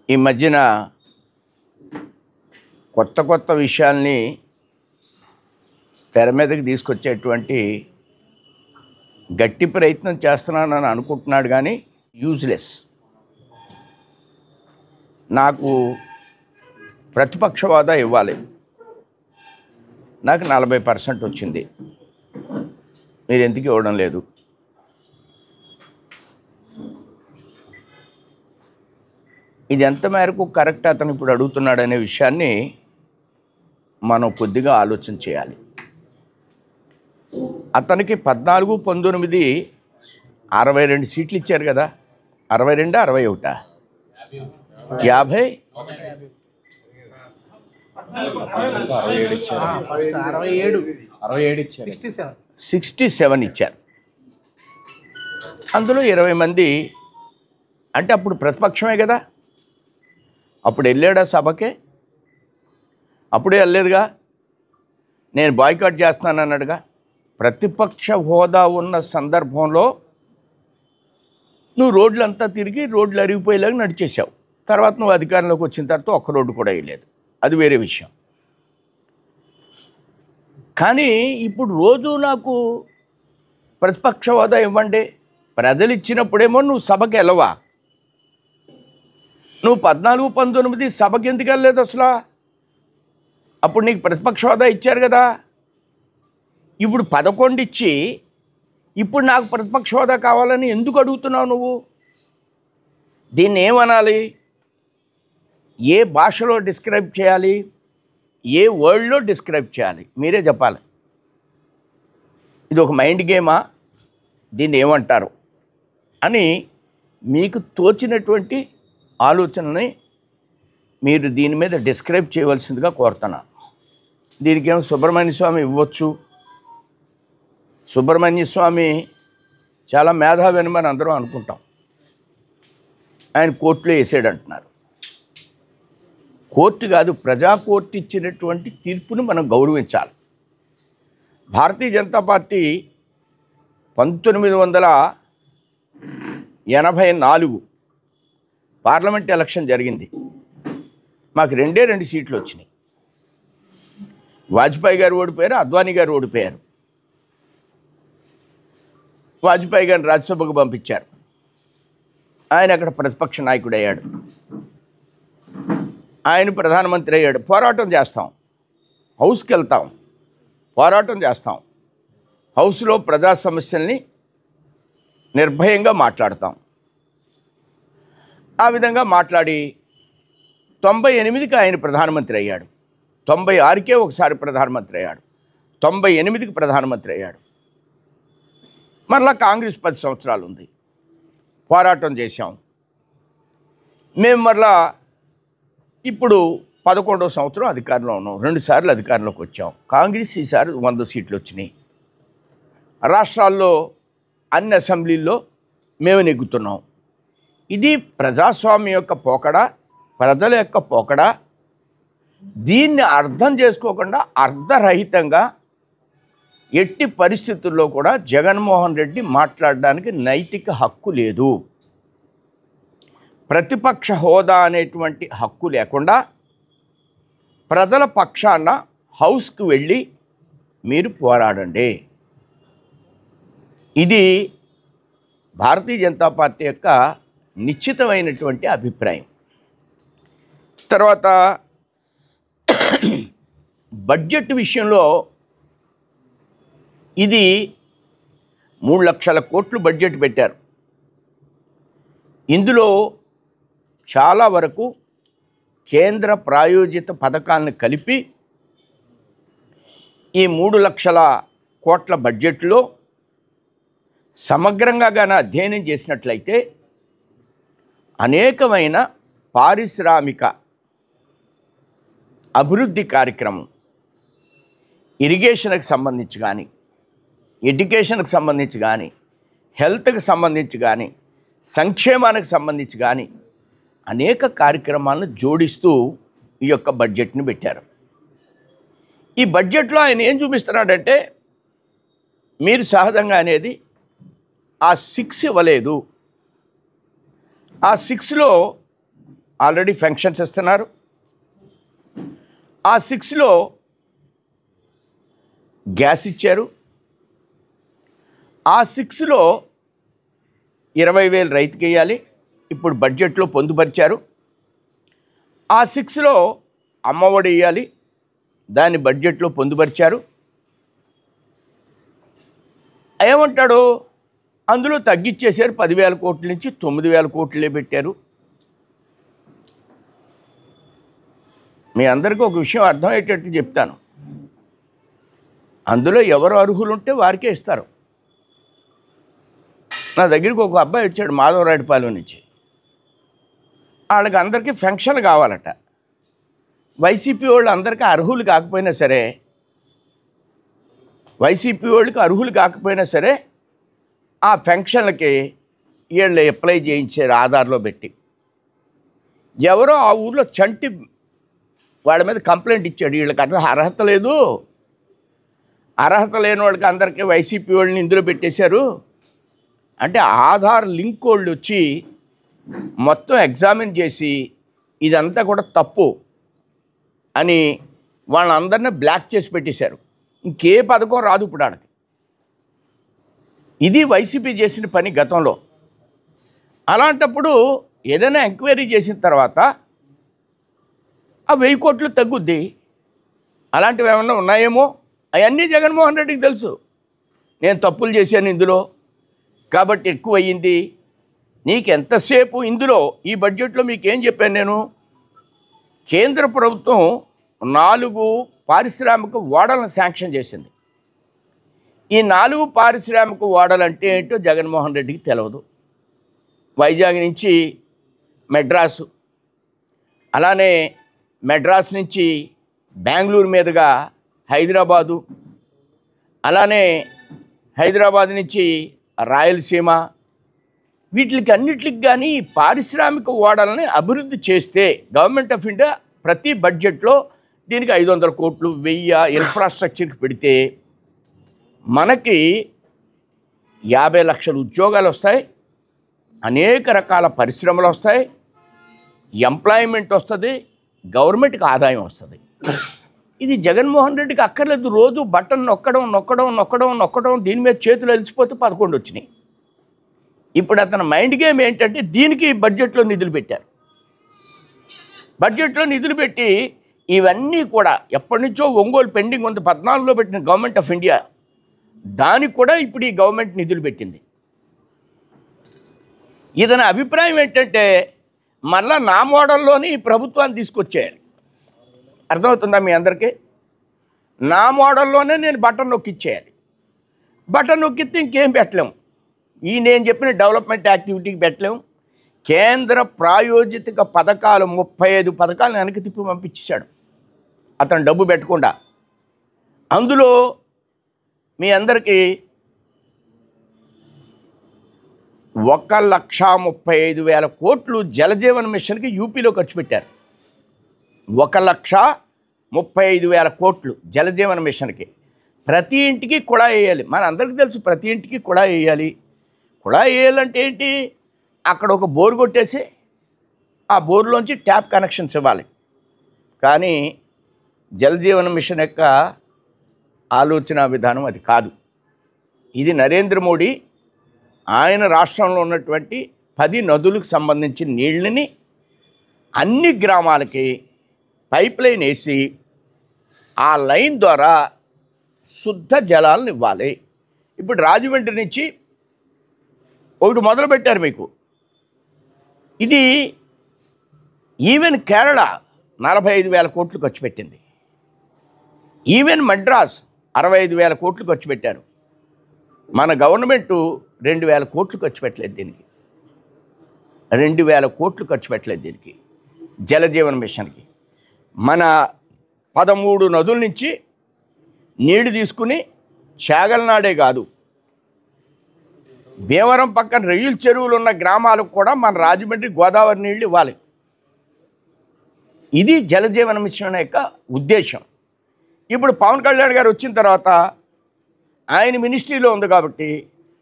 ఈ మధ్యన కొత్త కొత్త విషయాల్ని తెర మీదకి తీసుకొచ్చేటువంటి గట్టి ప్రయత్నం చేస్తున్నానని అనుకుంటున్నాడు కానీ యూజ్లెస్. నాకు ప్రతిపక్ష హోదా ఇవ్వాలి, నాకు 40% వచ్చింది, మీరు ఎందుకు ఇవ్వడం లేదు? ఇది ఎంత మేరకు కరెక్ట్ అతను ఇప్పుడు అడుగుతున్నాడనే విషయాన్ని మనం కొద్దిగా ఆలోచన చేయాలి. అతనికి 14, 19, 62 సీట్లు ఇచ్చారు కదా. 62, 61, 50, 67 ఇచ్చారు. అందులో 20 మంది అంటే అప్పుడు ప్రతిపక్షమే కదా. అప్పుడు వెళ్ళాడా సభకే? అప్పుడే వెళ్ళలేదుగా. నేను బాయ్కాట్ చేస్తున్నాను అన్నాడుగా. ప్రతిపక్ష హోదా ఉన్న సందర్భంలో నువ్వు రోడ్లంతా తిరిగి రోడ్లు అరిగిపోయేలాగా నడిచేసావు. తర్వాత నువ్వు అధికారంలోకి వచ్చిన తర్వాత ఒక్క రోడ్డు కూడా వేయలేదు, అది వేరే విషయం. కానీ ఇప్పుడు రోజు నాకు ప్రతిపక్ష హోదా ఇవ్వండి, ప్రజలు ఇచ్చినప్పుడేమో నువ్వు సభకి వెళ్ళవా? నువ్వు 14, 19 సభకి ఎందుకు వెళ్ళలేదు అసలు? అప్పుడు నీకు ప్రతిపక్ష హోదా ఇచ్చారు కదా. ఇప్పుడు 11 ఇచ్చి ఇప్పుడు నాకు ప్రతిపక్ష హోదా కావాలని ఎందుకు అడుగుతున్నావు నువ్వు? దీన్ని ఏమనాలి? ఏ భాషలో డిస్క్రైబ్ చేయాలి? ఏ వర్డ్లో డిస్క్రైబ్ చేయాలి? మీరే చెప్పాలి. ఇది ఒక మైండ్ గేమా? దీన్ని ఏమంటారు అని మీకు తోచినటువంటి ఆలోచనని మీరు దీని మీద డిస్క్రైబ్ చేయవలసిందిగా కోరుతున్నాను. దీనికేమో సుబ్రహ్మణ్య స్వామి ఇవ్వచ్చు. సుబ్రహ్మణ్య స్వామి చాలా మేధావి అని మనం అందరం అనుకుంటాం. ఆయన కోర్టులో వేసాడు అంటున్నారు. కోర్టు కాదు, ప్రజా కోర్టు ఇచ్చినటువంటి తీర్పుని మనం గౌరవించాలి. Bharatiya Janata party 1984 parliament election జరిగింది. మాకు 2 సీట్లు వచ్చినాయి. వాజ్పేయి గారు ఓడిపోయారు, అద్వానీ గారు ఓడిపోయారు. వాజ్పేయి గారిని రాజ్యసభకు పంపించారు. ఆయన అక్కడ ప్రతిపక్ష నాయకుడు అయ్యాడు. ఆయన ప్రధానమంత్రి అయ్యాడు. పోరాటం చేస్తాం, హౌస్కి వెళ్తాం, పోరాటం చేస్తాం, హౌస్లో ప్రజా సమస్యల్ని నిర్భయంగా మాట్లాడతాం. ఆ విధంగా మాట్లాడి 98కి ఆయన ప్రధానమంత్రి అయ్యాడు. 96కే ఒకసారి ప్రధానమంత్రి అయ్యాడు. 98కి ప్రధానమంత్రి అయ్యాడు. మరలా కాంగ్రెస్ 10 సంవత్సరాలు ఉంది. పోరాటం చేశాం. మేము మరలా ఇప్పుడు 11వ సంవత్సరం అధికారంలో ఉన్నాం. 2 సార్లు అధికారంలోకి వచ్చాం. కాంగ్రెస్ ఈసారి 100 సీట్లు వచ్చినాయి. రాష్ట్రాల్లో అన్ని అసెంబ్లీల్లో మేము నెగ్గుతున్నాం. ఇది ప్రజాస్వామ్యం యొక్క పోకడ, ప్రజల యొక్క పోకడ. దీన్ని అర్థం చేసుకోకుండా అర్ధరహితంగా ఎట్టి పరిస్థితుల్లో కూడా జగన్మోహన్ రెడ్డి మాట్లాడడానికి నైతిక హక్కు లేదు. ప్రతిపక్ష హోదా అనేటువంటి హక్కు లేకుండా ప్రజల పక్షాన హౌస్కి వెళ్ళి మీరు పోరాడండి. ఇది భారతీయ జనతా పార్టీ యొక్క నిశ్చితమైనటువంటి అభిప్రాయం. తర్వాత బడ్జెట్ విషయంలో ఇది 3 లక్షల కోట్లు బడ్జెట్ పెట్టారు. ఇందులో చాలా వరకు కేంద్ర ప్రాయోజిత పథకాలను కలిపి ఈ 3 లక్షల కోట్ల బడ్జెట్లో సమగ్రంగా గాన అధ్యయనం చేసినట్లయితే అనేకమైన పారిశ్రామిక అభివృద్ధి కార్యక్రమం, ఇరిగేషన్కి సంబంధించి కానీ, ఎడ్యుకేషన్కి సంబంధించి కానీ, హెల్త్కి సంబంధించి కానీ, సంక్షేమానికి సంబంధించి కానీ అనేక కార్యక్రమాలను జోడిస్తూ ఈ యొక్క బడ్జెట్ని పెట్టారు. ఈ బడ్జెట్లో ఆయన ఏం చూపిస్తున్నాడంటే, మీరు సహజంగా అనేది ఆ 6 ఇవ్వలేదు. ఆ 6లో ఆల్రెడీ ఫంక్షన్స్ ఇస్తున్నారు. ఆ 6లో గ్యాస్ ఇచ్చారు. ఆ 6లో 20,000 రైతుకి వేయాలి, ఇప్పుడు బడ్జెట్లో పొందుపరిచారు. ఆ 6లో అమ్మఒడి వేయాలి, దాన్ని బడ్జెట్లో పొందుపరిచారు. ఏమంటాడు, అందులో తగ్గించేశారు, 10,000 కోట్ల నుంచి 9,000 కోట్లే పెట్టారు. మీ అందరికీ ఒక విషయం అర్థమయ్యేటట్టు చెప్తాను. అందులో ఎవరు అర్హులు ఉంటే వారికే ఇస్తారు. నా దగ్గరికి ఒక అబ్బాయి వచ్చాడు మాధవరాయుడుపాలెం నుంచి. వాళ్ళకి అందరికీ ఫంక్షన్ కావాలట. వైసీపీ వాళ్ళు అందరికీ అర్హులు కాకపోయినా సరే, ఆ ఫంక్షన్లకి వీళ్ళు అప్లై చేయించారు ఆధార్లో పెట్టి. ఎవరో ఆ ఊర్లో చంటి వాళ్ళ మీద కంప్లైంట్ ఇచ్చాడు, వీళ్ళకి అసలు అర్హత లేదు, అర్హత లేని వాళ్ళకి అందరికీ వైసీపీ వాళ్ళని ఇందులో పెట్టేశారు అంటే. ఆధార్ లింక్ వాళ్ళు వచ్చి మొత్తం ఎగ్జామిన్ చేసి ఇదంతా కూడా తప్పు అని వాళ్ళందరినీ బ్లాక్ చేసి పెట్టేశారు. ఇంకే పథకం రాదు ఇప్పుడు ఆడకి. ఇది వైసీపీ చేసిన పని గతంలో. అలాంటప్పుడు ఏదైనా ఎంక్వైరీ చేసిన తర్వాత ఆ 1000 కోట్లు తగ్గుద్ది. అలాంటివి ఏమన్నా ఉన్నాయేమో, అవన్నీ జగన్మోహన్ రెడ్డికి తెలుసు. నేను తప్పులు చేశాను ఇందులో కాబట్టి ఎక్కువ అయ్యింది. నీకు ఎంతసేపు ఇందులో ఈ బడ్జెట్లో మీకు ఏం చెప్పాను నేను, కేంద్ర ప్రభుత్వం 4 పారిశ్రామిక ఓడలను శాంక్షన్ చేసింది. ఈ 4 పారిశ్రామిక ఓడలు అంటే ఏంటో జగన్మోహన్ రెడ్డికి తెలియదు. వైజాగ్ నుంచి మెడ్రాసు, అలానే మెడ్రాస్ నుంచి బెంగళూరు మీదుగా హైదరాబాదు, అలానే హైదరాబాద్ నుంచి రాయలసీమ, వీటికి అన్నిటికి కానీ పారిశ్రామిక ఓడలని అభివృద్ధి చేస్తే గవర్నమెంట్ ఆఫ్ ఇండియా ప్రతి బడ్జెట్లో దీనికి 500 కోట్లు 1000 ఇన్ఫ్రాస్ట్రక్చర్కి పెడితే మనకి 50 లక్షల ఉద్యోగాలు వస్తాయి, అనేక రకాల పరిశ్రమలు వస్తాయి, ఎంప్లాయ్మెంట్ వస్తుంది, గవర్నమెంట్కి ఆదాయం వస్తుంది. ఇది జగన్మోహన్ రెడ్డికి అక్కర్లేదు. రోజు బటన్ నొక్కడం దీని మీద చేతులు అలిసిపోతే 11 వచ్చినాయి. ఇప్పుడు అతని మైండ్ గేమ్ ఏంటంటే దీనికి బడ్జెట్లో నిధులు పెట్టారు. బడ్జెట్లో నిధులు పెట్టి ఇవన్నీ కూడా ఎప్పటి నుంచో ఒంగోలు పెండింగ్ ఉంది, 14లో పెట్టిన గవర్నమెంట్ ఆఫ్ ఇండియా, దానికి కూడా ఇప్పుడు ఈ గవర్నమెంట్ నిధులు పెట్టింది. ఇతని అభిప్రాయం ఏంటంటే మళ్ళా నా మోడల్లోని ఈ ప్రభుత్వాన్ని తీసుకొచ్చేయాలి. అర్థమవుతుందా మీ అందరికీ? నా మోడల్లోనే నేను బటన్ నొక్కిచ్చేయాలి. బటన్ నొక్కిస్తే ఇంకేం పెట్టలేము. నేను చెప్పిన డెవలప్మెంట్ యాక్టివిటీకి పెట్టలేము. కేంద్ర ప్రాయోజిత పథకాలు 35 పథకాలను వెనక్కి తిప్పి పంపించేశాడు అతను డబ్బు పెట్టకుండా. అందులో మీ అందరికీ 1,35,000 కోట్లు జలజీవన్ మిషన్కి యూపీలో ఖర్చు పెట్టారు. 1,35,000 కోట్లు జలజీవన్ మిషన్కి. ప్రతి ఇంటికి కుళాయి వేయాలి. మన అందరికీ తెలుసు ప్రతి ఇంటికి కుళాయి వేయాలి. కుళాయి వేయాలంటే ఏంటి, అక్కడ ఒక బోరు కొట్టేసి ఆ బోరులోంచి ట్యాప్ కనెక్షన్స్ ఇవ్వాలి. కానీ జలజీవన్ మిషన్ యొక్క ఆలోచన విధానం అది కాదు. ఇది నరేంద్ర మోడీ ఆయన రాష్ట్రంలో ఉన్నటువంటి 10 నదులకు సంబంధించిన నీళ్ళని అన్ని గ్రామాలకి పైప్ లైన్ వేసి ఆ లైన్ ద్వారా శుద్ధ జలాలను ఇవ్వాలి. ఇప్పుడు రాజమండ్రి నుంచి ఒకటి మొదలుపెట్టారు మీకు. ఇది ఈవెన్ కేరళ 45,000 కోట్లు ఖర్చు పెట్టింది. ఈవెన్ మద్రాస్ 65,000 కోట్లు ఖర్చు పెట్టారు. మన గవర్నమెంటు 2,000 కోట్లు ఖర్చు పెట్టలేదు దీనికి. 2,000 కోట్లు ఖర్చు పెట్టలేదు దీనికి, జలజీవన్ మిషన్కి. మన 13 నదుల నుంచి నీళ్లు తీసుకుని చాగల్నాడే కాదు, భీమవరం పక్కన రొయ్యల చెరువులు ఉన్న గ్రామాలకు కూడా మన రాజమండ్రి గోదావరి నీళ్ళు ఇవ్వాలి. ఇది జలజీవన్ మిషన్ యొక్క ఉద్దేశం. ఇప్పుడు పవన్ కళ్యాణ్ గారు వచ్చిన తర్వాత ఆయన మినిస్ట్రీలో ఉంది కాబట్టి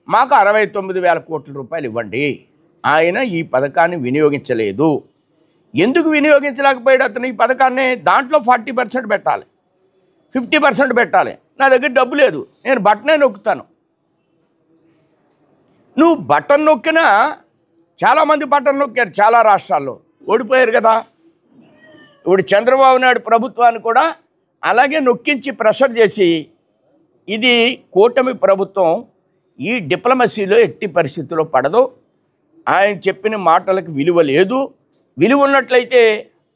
మాకు 69,000 కోట్ల రూపాయలు ఇవ్వండి. ఆయన ఈ పథకాన్ని వినియోగించలేదు. ఎందుకు వినియోగించలేకపోయాడు అతను ఈ పథకాన్ని? దాంట్లో 40% పెట్టాలి, 50% పెట్టాలి. నా దగ్గర డబ్బు లేదు, నేను బటనే నొక్కుతాను. నువ్వు బటన్ నొక్కినా చాలామంది బటన్ నొక్కారు, చాలా రాష్ట్రాల్లో ఓడిపోయారు కదా. ఇప్పుడు చంద్రబాబు నాయుడు ప్రభుత్వాన్ని కూడా అలాగే నొక్కించి ప్రెషర్ చేసి, ఇది కూటమి ప్రభుత్వం ఈ డిప్లొమసీలో ఎట్టి పరిస్థితుల్లో పడదు, ఆయన చెప్పిన మాటలకు విలువ లేదు, విలువ ఉన్నట్లయితే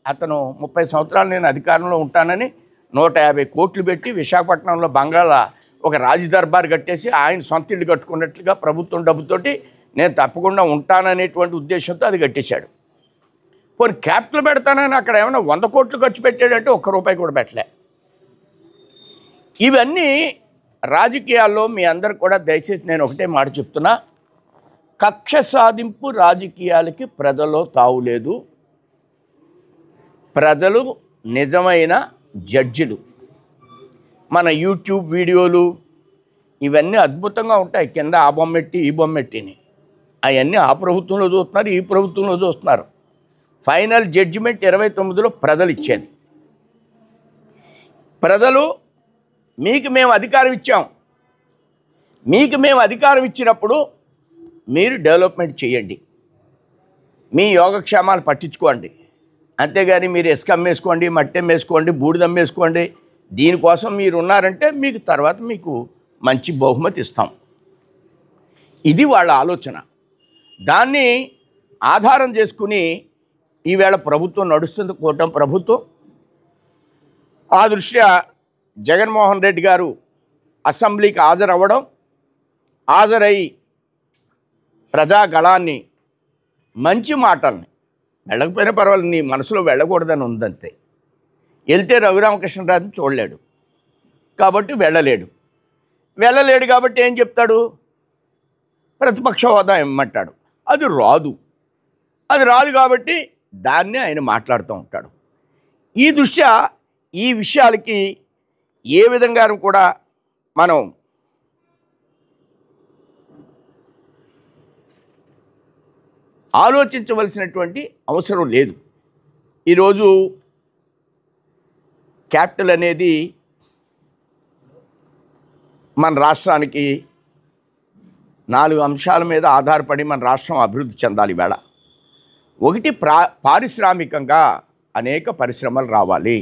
అతను 30 సంవత్సరాలు నేను అధికారంలో ఉంటానని 150 కోట్లు పెట్టి విశాఖపట్నంలో బంగాళా ఒక రాజదర్బార్ కట్టేసి ఆయన సొంత ఇల్లు కట్టుకున్నట్లుగా ప్రభుత్వం డబ్బుతోటి నేను తప్పకుండా ఉంటాననేటువంటి ఉద్దేశంతో అది కట్టేశాడు. పోనీ క్యాపిటల్ పెడతానని అక్కడ ఏమైనా 100 కోట్లు ఖర్చు పెట్టాడంటే ₹1 కూడా పెట్టలే. ఇవన్నీ రాజకీయాల్లో మీ అందరు కూడా దయచేసి నేను ఒకటే మాట చెప్తున్నా, కక్ష సాధింపు రాజకీయాలకి ప్రజల్లో తావులేదు. ప్రజలు నిజమైన జడ్జిలు. మన యూట్యూబ్ వీడియోలు ఇవన్నీ అద్భుతంగా ఉంటాయి, కింద ఆ బొమ్మెట్టి ఈ బొమ్మెట్టిని, అవన్నీ ఆ ప్రభుత్వంలో చూస్తున్నారు, ఈ ప్రభుత్వంలో చూస్తున్నారు. ఫైనల్ జడ్జిమెంట్ 29లో ప్రజలు ఇచ్చేది. ప్రజలు మీకు మేము అధికారం ఇచ్చాం, మీకు మేము అధికారం ఇచ్చినప్పుడు మీరు డెవలప్మెంట్ చేయండి, మీ యోగక్షేమాలు పట్టించుకోండి, అంతేగాని మీరు ఇసుక అమ్మేసుకోండి, మట్టి అమ్మేసుకోండి, బూడిద అమ్మేసుకోండి, దీనికోసం మీరు ఉన్నారంటే మీకు తర్వాత మీకు మంచి బహుమతి ఇస్తాం. ఇది వాళ్ళ ఆలోచన. దాన్ని ఆధారం చేసుకుని ఈవేళ ప్రభుత్వం నడుస్తుంది, కూటమి ప్రభుత్వం. ఆ దృష్ట్యా జగన్మోహన్ రెడ్డి గారు అసెంబ్లీకి హాజరవ్వడం, హాజరై ప్రజాగళాన్ని మంచి మాటల్ని, వెళ్ళకపోయినా పర్వాలేదు, నీ మనసులో వెళ్ళకూడదని ఉందంతే. వెళ్తే రఘురామకృష్ణరాజుని చూడలేడు కాబట్టి వెళ్ళలేడు కాబట్టి ఏం చెప్తాడు? ప్రతిపక్ష హోదా ఇమ్మంటాడు. అది రాదు కాబట్టి దాన్నే ఆయన మాట్లాడుతూ ఉంటాడు. ఈ దృష్ట్యా ఈ విషయాలకి ఏ విధంగా కూడా మనం ఆలోచించవలసినటువంటి అవసరం లేదు. ఈరోజు క్యాపిటల్ అనేది మన రాష్ట్రానికి 4 అంశాల మీద ఆధారపడి మన రాష్ట్రం అభివృద్ధి చెందాలి. ఈవేళ ఒకటి, పారిశ్రామికంగా అనేక పరిశ్రమలు రావాలి.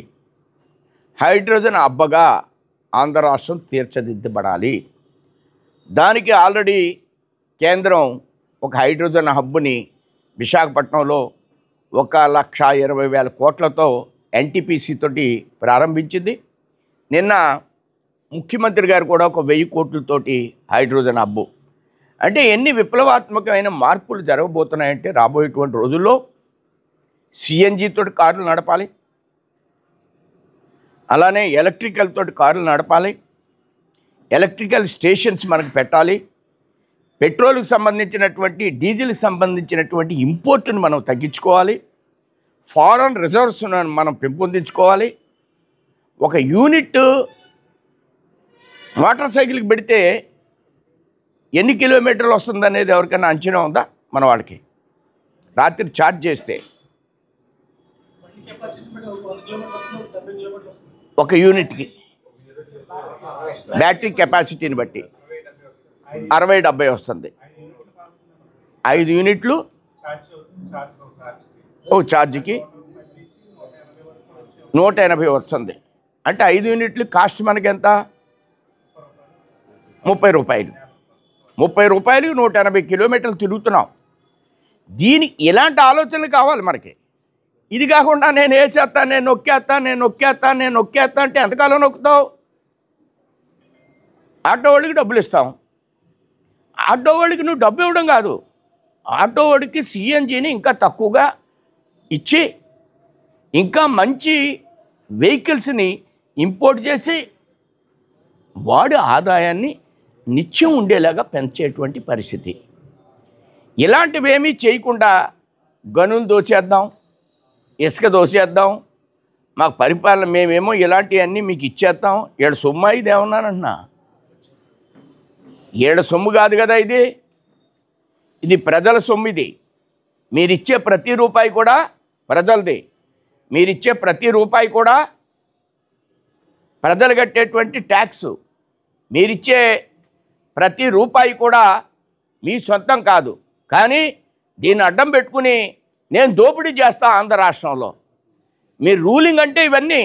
హైడ్రోజన్ హబ్గా ఆంధ్ర రాష్ట్రం తీర్చిదిద్దబడాలి. దానికి ఆల్రెడీ కేంద్రం ఒక హైడ్రోజన్ హబ్ని విశాఖపట్నంలో 1,20,000 కోట్లతో ఎన్టీపీసీ తోటి ప్రారంభించింది. నిన్న ముఖ్యమంత్రి గారు కూడా 1,000 కోట్లతోటి హైడ్రోజన్ హబ్బు. అంటే ఎన్ని విప్లవాత్మకమైన మార్పులు జరగబోతున్నాయంటే రాబోయేటువంటి రోజుల్లో సిఎన్జి తోటి కార్లు నడపాలి, అలానే ఎలక్ట్రికల్ తోటి కార్లు నడపాలి, ఎలక్ట్రికల్ స్టేషన్స్ మనకు పెట్టాలి, పెట్రోల్కి సంబంధించినటువంటి డీజిల్కి సంబంధించినటువంటి ఇంపోర్ట్ని మనం తగ్గించుకోవాలి, ఫారెన్ రిజర్వ్స్ మనం పెంపొందించుకోవాలి. ఒక యూనిట్ మోటార్ సైకిల్కి పెడితే ఎన్ని కిలోమీటర్లు వస్తుందనేది ఎవరికైనా అంచనా ఉందా? మన వాళ్ళకి రాత్రి ఛార్జ్ చేస్తే ఒక యూనిట్కి బ్యాటరీ కెపాసిటీని బట్టి 60-70 వస్తుంది. 5 యూనిట్లు ఓ ఛార్జ్కి 180 వస్తుంది. అంటే 5 యూనిట్లు కాస్ట్ మనకి ఎంత? 30 రూపాయలు. 30 రూపాయలకి 180 కిలోమీటర్లు తిరుగుతున్నాం. దీనికి ఇలాంటి ఆలోచనలు కావాలి మనకి. ఇది కాకుండా నేను వేసేస్తాను, నేను నొక్కేస్తా అంటే ఎంతకాలం నొక్కుతావు? ఆటో వాళ్ళకి డబ్బులు ఇస్తాం. ఆటో వాళ్ళకి నువ్వు డబ్బు ఇవ్వడం కాదు, ఆటో వాడికి సిఎన్జిని ఇంకా తక్కువగా ఇచ్చి ఇంకా మంచి వెహికల్స్ని ఇంపోర్ట్ చేసి వాడి ఆదాయాన్ని నిత్యం ఉండేలాగా పెంచేటువంటి పరిస్థితి. ఇలాంటివేమీ చేయకుండా గనులు దోచేద్దాం, ఇసుక దోసేద్దాం, మాకు పరిపాలన మేమేమో ఇలాంటివన్నీ మీకు ఇచ్చేస్తాం, ఏడు సొమ్ము ఇది ఏమన్నానన్నా? ఏడు సొమ్ము కాదు కదా, ఇది ప్రజల సొమ్ము. ఇది మీరు ఇచ్చే ప్రతి రూపాయి కూడా ప్రజలది. మీరిచ్చే ప్రతి రూపాయి కూడా ప్రజలు కట్టేటువంటి ట్యాక్సు. మీరిచ్చే ప్రతి రూపాయి కూడా మీ సొంతం కాదు. కానీ దీన్ని అడ్డం పెట్టుకుని నేను దోపిడీ చేస్తా ఆంధ్ర రాష్ట్రంలో. మీరు రూలింగ్ అంటే ఇవన్నీ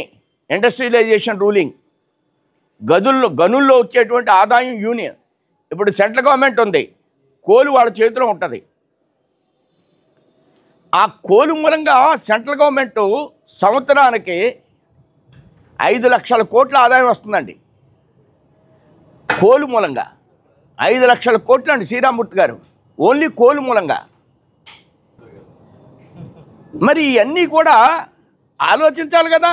ఇండస్ట్రియలైజేషన్ రూలింగ్, గనుల్లో వచ్చేటువంటి ఆదాయం యూనియన్. ఇప్పుడు సెంట్రల్ గవర్నమెంట్ ఉంది, కోలు వాళ్ళ చేతిలో ఉంటుంది. ఆ కోలు మూలంగా సెంట్రల్ గవర్నమెంట్ సంవత్సరానికి 5 లక్షల కోట్ల ఆదాయం వస్తుందండి. కోలు మూలంగా 5 లక్షల కోట్లు అండి శ్రీరామూర్తి గారు, ఓన్లీ కోలు మూలంగా. మరి ఇవన్నీ కూడా ఆలోచించాలి కదా.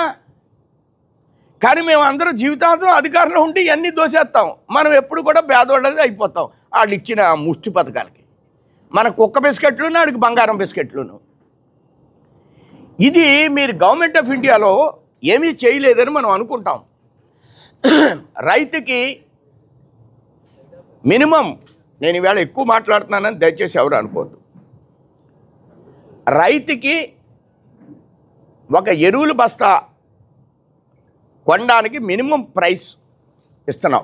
కానీ మేము అందరూ జీవితాంతం అధికారంలో ఉండి ఇవన్నీ దోసేస్తాం. మనం ఎప్పుడు కూడా పేదోళ్ళది అయిపోతాం వాళ్ళు ఇచ్చిన ముష్టి పథకాలకి. మన కుక్క బిస్కెట్లును వాడికి బంగారం బిస్కెట్లును. ఇది మీరు గవర్నమెంట్ ఆఫ్ ఇండియాలో ఏమీ చేయలేదని మనం అనుకుంటాం. రైతుకి మినిమం, నేను ఈవేళ ఎక్కువ మాట్లాడుతున్నానని దయచేసి ఎవరు అనుకోవద్దు. రైతుకి ఒక ఎరువుల బస్తా కొనడానికి మినిమం ప్రైస్ ఇస్తున్నాం.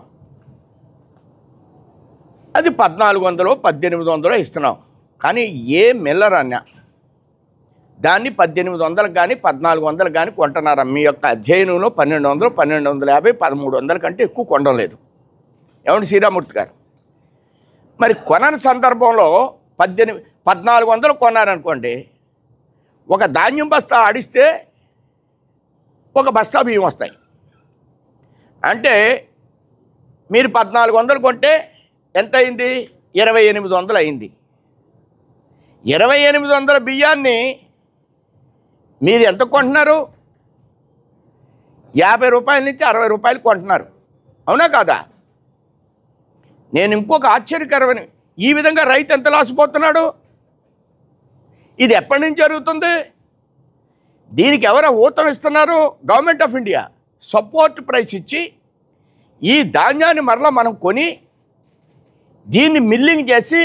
అది 1400 1800 ఇస్తున్నాం. కానీ ఏ మిల్లర్ అన్నా దాన్ని 1800 కానీ 1400 కానీ కొంటున్నారా? మీ యొక్క అధ్యయనంలో 1200, 1250, 1300 కంటే ఎక్కువ కొనడం లేదు. ఏమండి శ్రీరామూర్తి గారు? మరి కొనని సందర్భంలో 1400 కొన్నారనుకోండి, ఒక ధాన్యం బస్తా ఆడిస్తే ఒక బస్తా బియ్యం వస్తాయి. అంటే మీరు 1400 కొంటే ఎంత అయింది? 2800 అయింది. 2800 బియ్యాన్ని మీరు ఎంత కొంటున్నారు? 50 రూపాయల నుంచి 60 రూపాయలు కొంటున్నారు. అవునా కాదా? నేను ఇంకొక ఆశ్చర్యకరమైన, ఈ విధంగా రైతు ఎంత లాసిపోతున్నాడు? ఇది ఎప్పటి నుంచి జరుగుతుంది? దీనికి ఎవరు ఊతం ఇస్తున్నారు? Government of India support price ఇచ్చి ఈ ధాన్యాన్ని మరలా మనం కొని దీన్ని మిల్లింగ్ చేసి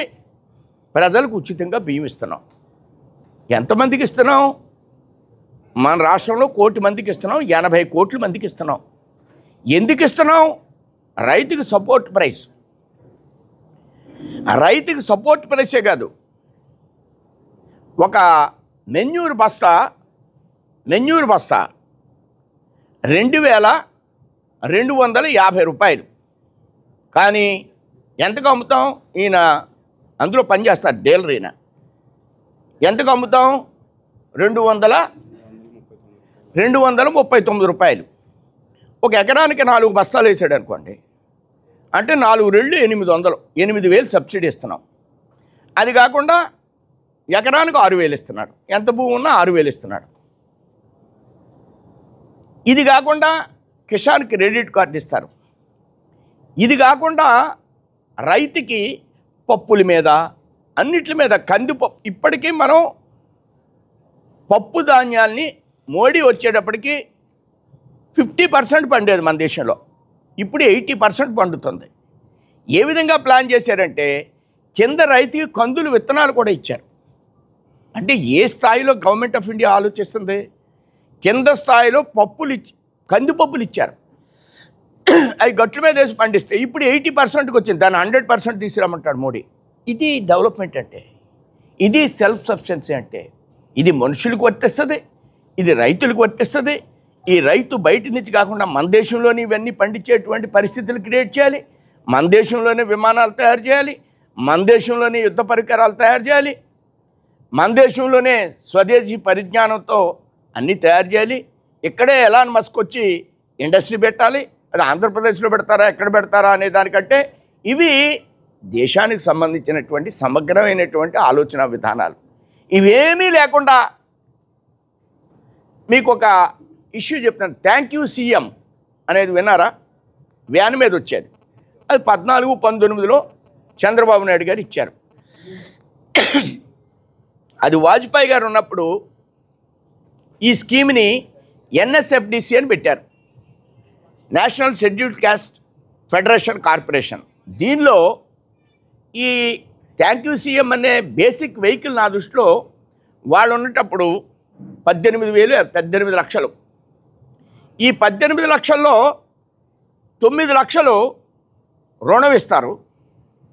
ప్రజలకు ఉచితంగా బియ్యం ఇస్తున్నాం. ఎంతమందికి ఇస్తున్నాం? మన రాష్ట్రంలో 1 కోటి మందికి ఇస్తున్నాం, 80 కోట్ల మందికి ఇస్తున్నాం. ఎందుకు ఇస్తున్నాం? రైతుకి సపోర్ట్ ప్రైస్. రైతుకి సపోర్ట్ ప్రైసే కాదు, ఒక మెన్యూర్ బస్తా 2250 రూపాయలు. కానీ ఎంతకు అమ్ముతాం? ఈయన అందులో పనిచేస్తారు డీలర్, ఈయన ఎంతకు అమ్ముతాం? 239 రూపాయలు. ఒక ఎకరానికి 4 బస్తాలు వేసాడు అనుకోండి, అంటే 4 రెళ్ళు 800, 8000 సబ్సిడీ ఇస్తున్నాం. అది కాకుండా ఎకరానికి 6000 ఇస్తున్నాడు. ఎంత భూమి ఉన్నా 6000 ఇస్తున్నాడు. ఇది కాకుండా కిసాన్ క్రెడిట్ కార్డు ఇస్తారు. ఇది కాకుండా రైతుకి పప్పుల మీద అన్నిటి మీద కందిపప్పు, ఇప్పటికీ మనం పప్పు ధాన్యాల్ని మోడీ వచ్చేటప్పటికి 50% పండేది మన దేశంలో, ఇప్పుడు 80% పండుతుంది. ఏ విధంగా ప్లాన్ చేశారంటే కింద రైతుకి కందులు విత్తనాలు కూడా ఇచ్చారు. అంటే ఏ స్థాయిలో గవర్నమెంట్ ఆఫ్ ఇండియా ఆలోచిస్తుంది? కింద స్థాయిలో కందిపప్పులు ఇచ్చారు. అవి గట్ల మీద వేసి పండిస్తే ఇప్పుడు 80%కి వచ్చింది. దాన్ని 100% తీసుకురామంటాడు మోడీ. ఇది డెవలప్మెంట్ అంటే, ఇది సెల్ఫ్ సఫిషియన్సీ అంటే. ఇది మనుషులకు వర్తిస్తుంది, ఇది రైతులకు వర్తిస్తుంది. ఈ రైతు బయట నుంచి కాకుండా మన దేశంలోనే ఇవన్నీ పండించేటువంటి పరిస్థితులు క్రియేట్ చేయాలి. మన దేశంలోనే విమానాలు తయారు చేయాలి, మన దేశంలోనే యుద్ధ పరికరాలు తయారు చేయాలి, మన దేశంలోనే స్వదేశీ పరిజ్ఞానంతో అన్నీ తయారు చేయాలి. ఇక్కడే ఎలాన్ మస్క్ వచ్చి ఇండస్ట్రీ పెట్టాలి. అది ఆంధ్రప్రదేశ్లో పెడతారా, ఎక్కడ పెడతారా అనే దానికంటే ఇవి దేశానికి సంబంధించినటువంటి సమగ్రమైనటువంటి ఆలోచన విధానాలు. ఇవేమీ లేకుండా మీకు ఒక ఇష్యూ చెప్తాను. థ్యాంక్ యూ సీఎం అనేది విన్నారా? వ్యాన్ మీద వచ్చేది. అది 14-19లో చంద్రబాబు నాయుడు గారు ఇచ్చారు. అది వాజ్పేయి గారు ఉన్నప్పుడు ఈ స్కీమ్ని NSFDC అని పెట్టారు, national scheduled caste federation corporation. దీనిలో ఈ థ్యాంక్ యూ సీఎం అనే బేసిక్ వెహికల్ నా దృష్టిలో వాళ్ళు ఉన్నప్పుడు 18 లక్షలు. ఈ 18 లక్షల్లో 9 లక్షలు రుణం ఇస్తారు,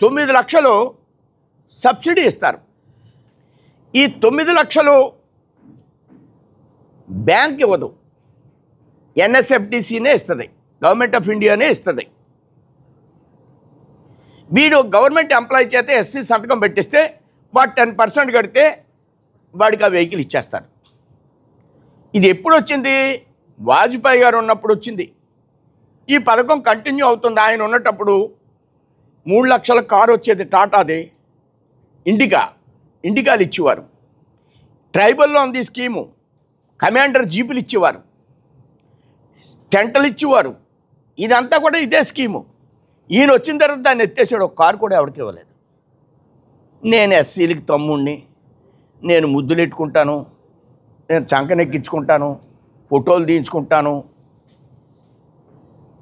9 లక్షలు సబ్సిడీ ఇస్తారు. ఈ 9 లక్షలు బ్యాంక్ ఇవ్వదు, NSFDCనే ఇస్తుంది, గవర్నమెంట్ ఆఫ్ ఇండియానే ఇస్తుంది. వీడు గవర్నమెంట్ ఎంప్లాయీ చేత SC సంతకం పెట్టిస్తే వాడు 10% కడితే వాడికి ఆ వెహికల్ ఇచ్చేస్తారు. ఇది ఎప్పుడు వచ్చింది? వాజ్పేయి గారు ఉన్నప్పుడు వచ్చింది. ఈ పథకం కంటిన్యూ అవుతుంది. ఆయన ఉన్నటప్పుడు 3 లక్షల కారు వచ్చేది, టాటాది, ఇండికాలు ఇచ్చేవారు. ట్రైబల్లో ఉంది స్కీము, కమాండర్ జీపులు ఇచ్చేవారు, టెంటలు ఇచ్చేవారు. ఇదంతా కూడా ఇదే స్కీము. ఈయన వచ్చిన తర్వాత దాన్ని ఎత్తేసాడు, ఒక కారు కూడా ఎవరికి ఇవ్వలేదు. నేను SCలకి తమ్ముడిని, నేను ముద్దులు ఎట్టుకుంటాను, నేను చంకనెక్కించుకుంటాను, ఫోటోలు తీయించుకుంటాను.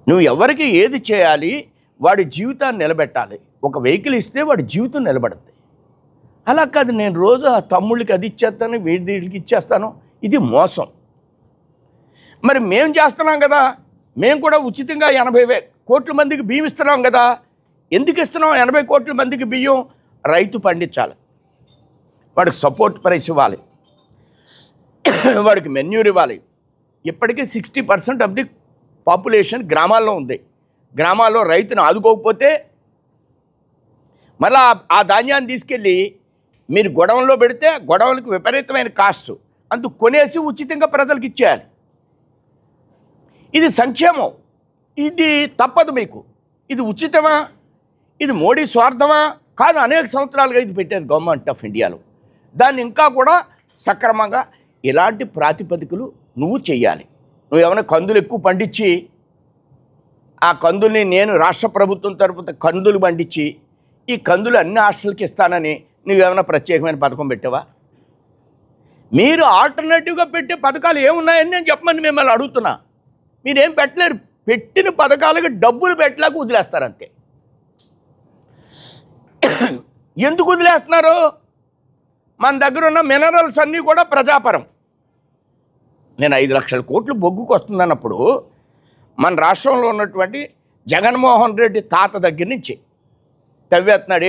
నువ్వు ఎవరికి ఏది చేయాలి, వాడి జీవితాన్ని నిలబెట్టాలి. ఒక వెహికల్ ఇస్తే వాడి జీవితం నిలబడుతుంది. అలా కాదు, నేను రోజు ఆ తమ్ముళ్ళకి అది ఇచ్చేస్తాను, వీడికి ఇచ్చేస్తాను. ఇది మోసం. మరి మేము చేస్తున్నాం కదా, మేము కూడా ఉచితంగా 80 కోట్ల మందికి బియ్యం ఇస్తున్నాం కదా. ఎందుకు ఇస్తున్నాం 80 కోట్ల మందికి బియ్యం? రైతు పండించాలి, వాడికి సపోర్ట్ ప్రైస్ ఇవ్వాలి, వాడికి మెన్యూర్ ఇవ్వాలి. ఇప్పటికీ 60% ఆఫ్ ది పాపులేషన్ గ్రామాల్లో ఉంది. గ్రామాల్లో రైతును ఆదుకోకపోతే మళ్ళీ ఆ ధాన్యాన్ని తీసుకెళ్ళి మీరు గొడవల్లో పెడితే గొడవలకు విపరీతమైన కాస్ట్, అందుకు కొనేసి ఉచితంగా ప్రజలకు ఇచ్చేయాలి. ఇది సంక్షేమం, ఇది తప్పదు మీకు. ఇది ఉచితమా? ఇది మోడీ స్వార్థమా? కాదు, అనేక సంవత్సరాలుగా ఇది పెట్టేది గవర్నమెంట్ ఆఫ్ ఇండియాలో. దాన్ని ఇంకా కూడా సక్రమంగా ఇలాంటి ప్రాతిపదికలు నువ్వు చెయ్యాలి. నువ్వు ఏమైనా కందులు ఎక్కువ పండించి ఆ కందుల్ని నేను రాష్ట్ర ప్రభుత్వం తరపున కందులు పండించి ఈ కందులు అన్ని హాస్టల్కి ఇస్తానని నువ్వేమైనా ప్రత్యేకమైన పథకం పెట్టావా? మీరు ఆల్టర్నేటివ్గా పెట్టే పథకాలు ఏమున్నాయని నేను చెప్పమని మిమ్మల్ని అడుగుతున్నా. మీరేం పెట్టలేరు. పెట్టిన పథకాలకి డబ్బులు పెట్టలేక వదిలేస్తారంతే. ఎందుకు వదిలేస్తున్నారు? మన దగ్గర ఉన్న మినరల్స్ అన్నీ కూడా ప్రజాపరం. నేను 5 లక్షల కోట్లు బొగ్గుకు వస్తుందన్నప్పుడు మన రాష్ట్రంలో ఉన్నటువంటి జగన్మోహన్ రెడ్డి తాత దగ్గర నుంచి తవ్వేస్తున్నాడు.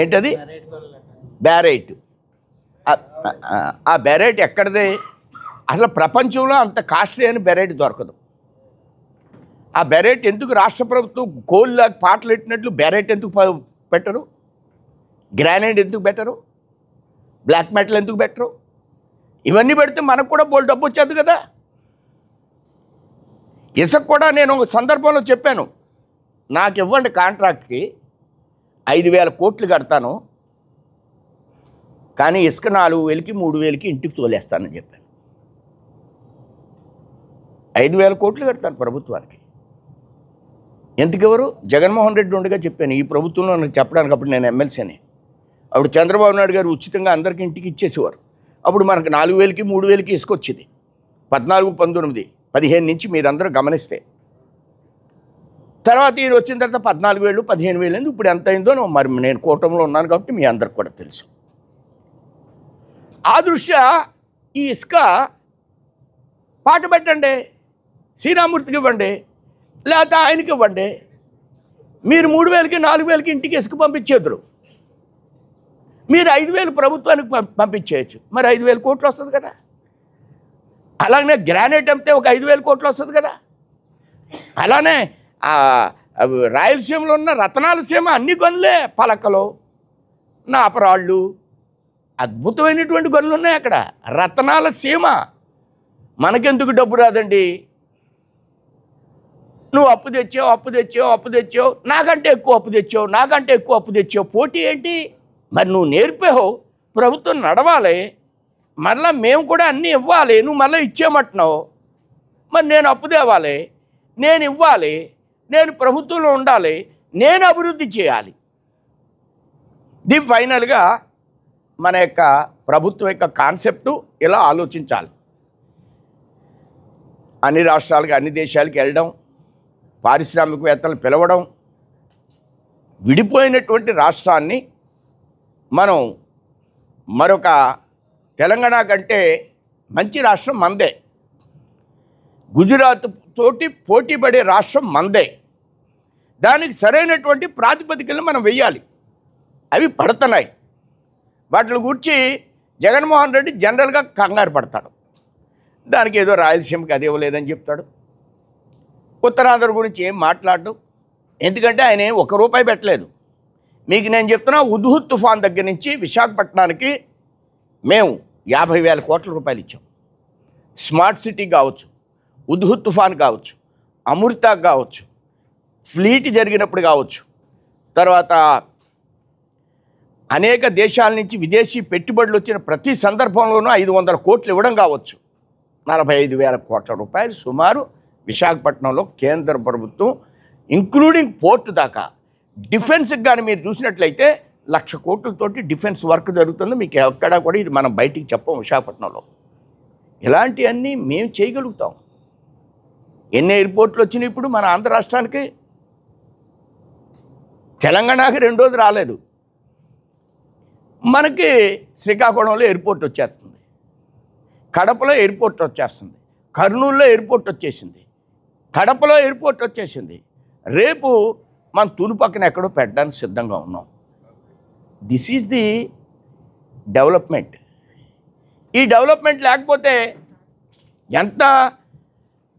ఏంటది? బ్యారైట్. ఆ బ్యారైట్ ఎక్కడిది? అసలు ప్రపంచంలో అంత కాస్ట్లీ అని బ్యారైట్ దొరకదు. ఆ బ్యారైట్ ఎందుకు రాష్ట్ర ప్రభుత్వం కోల్లా పాటలు పెట్టినట్లు బ్యారైట్ ఎందుకు పెట్టరు? గ్రానైట్ ఎందుకు పెట్టరు? బ్లాక్ మెటల్ ఎందుకు పెట్టరు? ఇవన్నీ పెడితే మనకు కూడా బోల్ డబ్బు వచ్చేది కదా. ఇసుక కూడా నేను ఒక సందర్భంలో చెప్పాను, నాకు ఇవ్వండి కాంట్రాక్ట్కి 5,000 కోట్లు కడతాను, కానీ ఇసుక 4,000కి 3,000కి ఇంటికి తోలేస్తానని చెప్పాను. 5,000 కోట్లు కడతాను ప్రభుత్వానికి. ఎందుకెవరు? జగన్మోహన్ రెడ్డి ఉండగా చెప్పాను. ఈ ప్రభుత్వంలో నాకు చెప్పడానికి అప్పుడు నేను ఎమ్మెల్సీని. అప్పుడు చంద్రబాబు నాయుడు గారు ఉచితంగా అందరికీ ఇంటికి ఇచ్చేసేవారు. అప్పుడు మనకు 4,000కి 3,000కి ఇసుకొచ్చింది. 14, 19, 15 నుంచి మీరందరూ గమనిస్తే. తర్వాత ఈయన వచ్చిన తర్వాత 14,000, 15,000 అయింది. ఇప్పుడు ఎంత అయిందో మరి నేను కూటమిలో ఉన్నాను కాబట్టి మీ అందరికి కూడా తెలుసు. ఆ దృష్ట్యా ఈ ఇసుక పాట పెట్టండి, శ్రీరామూర్తికి ఇవ్వండి, లేకపోతే ఆయనకి ఇవ్వండి. మీరు 3,000కి 4,000కి ఇంటికి ఇసుక పంపించేద్దరు. మీరు 5,000 ప్రభుత్వానికి పంపించేయచ్చు. మరి 5,000 కోట్లు వస్తుంది కదా. అలానే గ్రానైట్ అమ్మితే ఒక 5,000 కోట్లు వస్తుంది కదా. అలానే రాయలసీమలో ఉన్న రతనాల సీమ అన్ని గనులే, పలకలు, నాపరాళ్ళు, అద్భుతమైనటువంటి గనులు ఉన్నాయి అక్కడ. రతనాల సీమ. మనకెందుకు డబ్బు రాదండి? నువ్వు అప్పు తెచ్చావు, నాకంటే ఎక్కువ అప్పు తెచ్చావు, పోటీ ఏంటి? మరి నువ్వు నేర్పావు, ప్రభుత్వం నడవాలి, మరలా మేము కూడా అన్నీ ఇవ్వాలి. నువ్వు మళ్ళీ ఇచ్చేయమంటున్నావు. మరి నేను అప్పు తేవాలి, నేను ఇవ్వాలి, నేను ప్రభుత్వంలో ఉండాలి, నేను అభివృద్ధి చేయాలి. ఇది ఫైనల్గా మన యొక్క ప్రభుత్వం యొక్క కాన్సెప్టు ఇలా ఆలోచించాలి. అన్ని రాష్ట్రాలకి, అన్ని దేశాలకి వెళ్ళడం, పారిశ్రామికవేత్తలు పిలవడం, విడిపోయినటువంటి రాష్ట్రాన్ని మనం మరొక తెలంగాణ కంటే మంచి రాష్ట్రం మందే. గుజరాత్ తోటి పోటీ పడే రాష్ట్రం మందే. దానికి సరైనటువంటి ప్రాతిపదికలు మనం వెయ్యాలి. అవి పడుతున్నాయి. వాటి గురించి జగన్మోహన్ రెడ్డి జనరల్గా కంగారు పడతాడు. దానికి ఏదో రాయలసీమకి అది ఇవ్వలేదని చెప్తాడు. ఉత్తరాంధ్ర గురించి ఏం మాట్లాడు. ఎందుకంటే ఆయన ₹1 పెట్టలేదు. మీకు నేను చెప్తున్నా, హుద్హుద్ తుఫాన్ దగ్గర నుంచి విశాఖపట్నానికి మేము 50,000 కోట్ల రూపాయలు ఇచ్చాం. స్మార్ట్ సిటీ కావచ్చు, హుద్హుద్ తుఫాన్ కావచ్చు, అమృత కావచ్చు, ఫ్లీట్ జరిగినప్పుడు కావచ్చు, తర్వాత అనేక దేశాల నుంచి విదేశీ పెట్టుబడులు వచ్చిన ప్రతి సందర్భంలోనూ 500 కోట్లు ఇవ్వడం కావచ్చు. 45,000 కోట్ల రూపాయలు సుమారు విశాఖపట్నంలో కేంద్ర ప్రభుత్వం ఇంక్లూడింగ్ పోర్టు దాకా డిఫెన్స్కి కానీ మీరు చూసినట్లయితే 1,00,000 కోట్లతోటి డిఫెన్స్ వర్క్ జరుగుతుంది. మీకు ఎక్కడా కూడా ఇది మనం బయటికి చెప్పం. విశాఖపట్నంలో ఇలాంటివన్నీ మేము చేయగలుగుతాం. ఎన్ని ఎయిర్పోర్ట్లు వచ్చినాయి ఇప్పుడు మన ఆంధ్ర రాష్ట్రానికి? తెలంగాణకి రెండోది రాలేదు. మనకి శ్రీకాకుళంలో ఎయిర్పోర్ట్ వచ్చేస్తుంది, కడపలో ఎయిర్పోర్ట్ వచ్చేస్తుంది, కర్నూలులో ఎయిర్పోర్ట్ వచ్చేసింది, కడపలో ఎయిర్పోర్ట్ వచ్చేసింది. రేపు మన తూర్పు పక్కన ఎక్కడో పెట్టడానికి సిద్ధంగా ఉన్నాం. This is the development. ఈ డెవలప్మెంట్ లేకపోతే ఎంత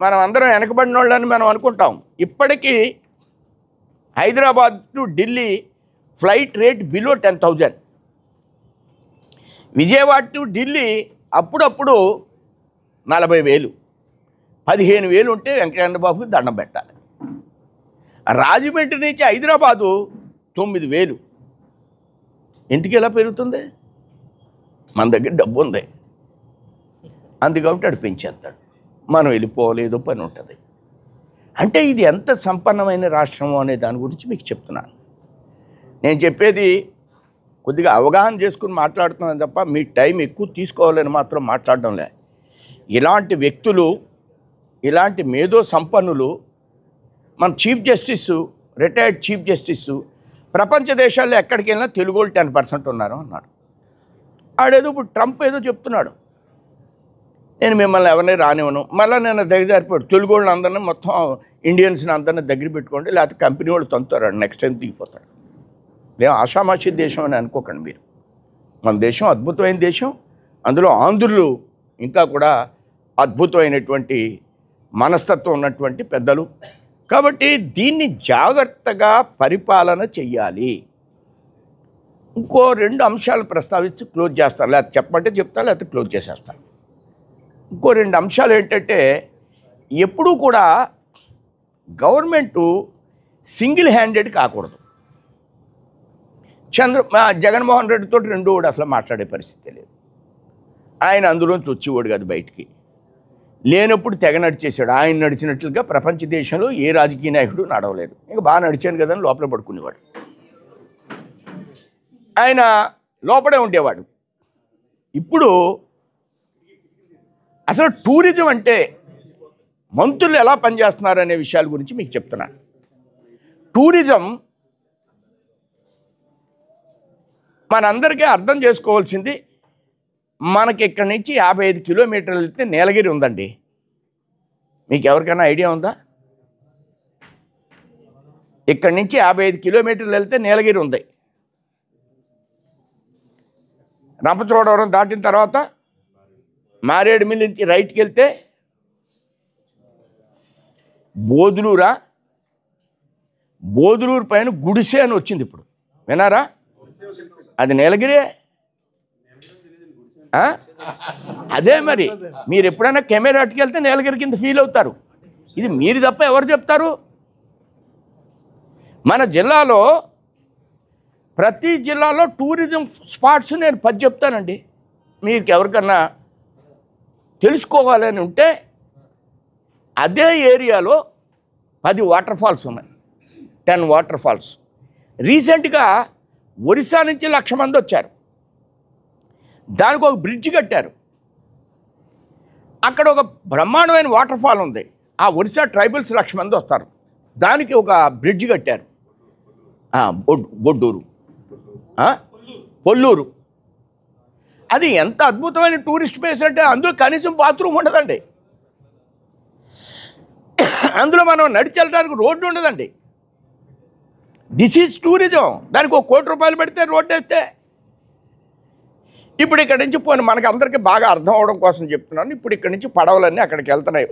మనం అందరం వెనకబడిన వాళ్ళని మనం అనుకుంటాం. ఇప్పటికీ Hyderabad to Delhi flight rate below 10,000. Vijayawada to Delhi అప్పుడప్పుడు 40,000, 15,000 ఉంటే వెంకటేశ్వర బాబుకి దండం పెట్టాలి. రాజమండ్రి నుంచి హైదరాబాదు 9,000. ఎందుకు ఎలా పెరుగుతుంది? మన దగ్గర డబ్బు ఉంది అందుకబట్టి అటు పెంచేస్తాడు. మనం వెళ్ళిపోలేదో పని ఉంటుంది. అంటే ఇది ఎంత సంపన్నమైన రాష్ట్రమో అనే దాని గురించి మీకు చెప్తున్నాను. నేను చెప్పేది కొద్దిగా అవగాహన చేసుకుని మాట్లాడుతున్నాను తప్ప మీ టైం ఎక్కువ తీసుకోవాలని మాత్రం మాట్లాడడం లే. ఇలాంటి వ్యక్తులు, ఇలాంటి మేధో సంపన్నులు మన chief justice, retired chief justice ప్రపంచ దేశాల్లో ఎక్కడికి వెళ్ళినా తెలుగు వాళ్ళు 10% ఉన్నారు అన్నాడు. ఆడేదో ఇప్పుడు ట్రంప్ ఏదో చెప్తున్నాడు, నేను మిమ్మల్ని ఎవరిని రానివ్వను. మళ్ళీ నేను దిగజారిపోయాడు. తెలుగు వాళ్ళని అందరినీ మొత్తం ఇండియన్స్ని అందరినీ దగ్గర పెట్టుకోండి, లేకపోతే కంపెనీ వాళ్ళు తొంతారు, నెక్స్ట్ టైం దిగిపోతాడు. మేము ఆషామాషి దేశం అని అనుకోకండి మీరు. మన దేశం అద్భుతమైన దేశం. అందులో ఆంధ్రులు ఇంకా కూడా అద్భుతమైనటువంటి మనస్తత్వం ఉన్నటువంటి పెద్దలు. కాబట్టి దీన్ని జాగ్రత్తగా పరిపాలన చెయ్యాలి. ఇంకో 2 అంశాలు ప్రస్తావించి క్లోజ్ చేస్తాను, లేకపోతే చెప్పమంటే చెప్తాను, లేకపోతే క్లోజ్ చేసేస్తాను. ఇంకో 2 అంశాలు ఏంటంటే, ఎప్పుడూ కూడా గవర్నమెంటు సింగిల్ హ్యాండెడ్ కాకూడదు. జగన్మోహన్ రెడ్డితో 2 కూడా అసలు మాట్లాడే పరిస్థితి లేదు. ఆయన అందులోంచి వచ్చేవాడు కాదు బయటికి. లేనప్పుడు తెగ నడిచేశాడు. ఆయన నడిచినట్లుగా ప్రపంచ దేశంలో ఏ రాజకీయ నాయకుడు నడవలేదు. ఇంకా బాగా నడిచాను కదా అని లోపల పడుకునేవాడు. ఆయన లోపలే ఉండేవాడు. ఇప్పుడు అసలు టూరిజం అంటే మంత్రులు ఎలా పనిచేస్తున్నారు అనే విషయాల గురించి మీకు చెప్తున్నాను. టూరిజం మనందరికీ అర్థం చేసుకోవాల్సింది, మనకి ఇక్కడి నుంచి 55 కిలోమీటర్లు వెళ్తే నీలగిరి ఉందండి. మీకు ఎవరికైనా ఐడియా ఉందా? ఇక్కడి నుంచి 55 కిలోమీటర్లు వెళ్తే నీలగిరి ఉంది. రంపచోడవరం దాటిన తర్వాత మారేడుమిల్లి నుంచి రైట్కి వెళ్తే బోదులూరు పైన గుడిసె అని వచ్చింది. ఇప్పుడు వినారా? అది నీలగిరి. అదే మరి మీరు ఎప్పుడైనా కెమెరా అట్టుకెళ్తే నీలగిరి కింద ఫీల్ అవుతారు. ఇది మీరు తప్ప ఎవరు చెప్తారు? మన జిల్లాలో ప్రతి జిల్లాలో టూరిజం స్పాట్స్ నేను 10 చెప్తానండి. మీకు ఎవరికన్నా తెలుసుకోవాలని ఉంటే అదే ఏరియాలో 10 వాటర్ ఫాల్స్ ఉన్నాయి, 10 వాటర్ ఫాల్స్. రీసెంట్గా ఒరిస్సా నుంచి 1,00,000 మంది వచ్చారు. దానికి ఒక బ్రిడ్జ్ కట్టారు. అక్కడ ఒక బ్రహ్మాండమైన వాటర్ ఫాల్ ఉంది. ఆ ఒరిస్సా ట్రైబల్స్ 1,00,000 మంది వస్తారు. దానికి ఒక బ్రిడ్జ్ కట్టారు. పొల్లూరు అది ఎంత అద్భుతమైన టూరిస్ట్ ప్లేస్ అంటే అందులో కనీసం బాత్రూమ్ ఉండదండి, అందులో మనం నడిచి వెళ్ళడానికి రోడ్డు ఉండదండి. This is tourism. దానికి ₹1 కోటి పెడితే రోడ్డు వేస్తే. ఇప్పుడు ఇక్కడ నుంచి పోనీ మనకి అందరికీ బాగా అర్థం అవడం కోసం చెప్తున్నాను. ఇప్పుడు ఇక్కడ నుంచి పడవలన్నీ అక్కడికి వెళ్తున్నాయి.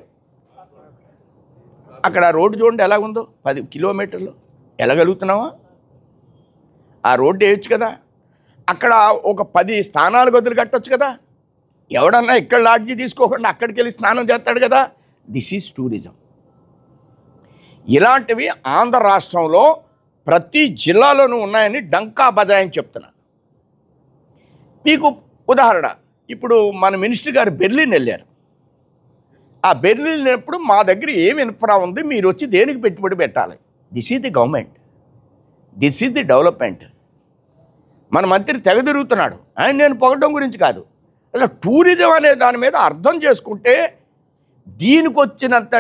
అక్కడ రోడ్డు చూడండి ఎలాగుందో, 10 కిలోమీటర్లు. వెళ్ళగలుగుతున్నావా? ఆ రోడ్డు వేయచ్చు కదా. అక్కడ ఒక 10 స్థానాలు గదులు కట్టొచ్చు కదా. ఎవడన్నా ఇక్కడ లాడ్జీ తీసుకోకుండా అక్కడికి వెళ్ళి స్నానం చేస్తాడు కదా. This is tourism. ఇలాంటివి ఆంధ్ర రాష్ట్రంలో ప్రతి జిల్లాలోనూ ఉన్నాయని డంకా బజాయని చెప్తున్నా. మీకు ఉదాహరణ, ఇప్పుడు మన మినిస్టర్ గారు బెర్లిన్ వెళ్ళారు. ఆ బెర్లిన్ వెళ్ళినప్పుడు మా దగ్గర ఏమి ఇన్ఫ్రా ఉంది, మీరు వచ్చి దేనికి పెట్టుబడి పెట్టాలి. This is the government, this is the development. మన మంత్రి తెగ తిరుగుతున్నాడు. ఆయన నేను పొగడం గురించి కాదు, అలా టూరిజం అనే దాని మీద అర్థం చేసుకుంటే దీనికి వచ్చినంత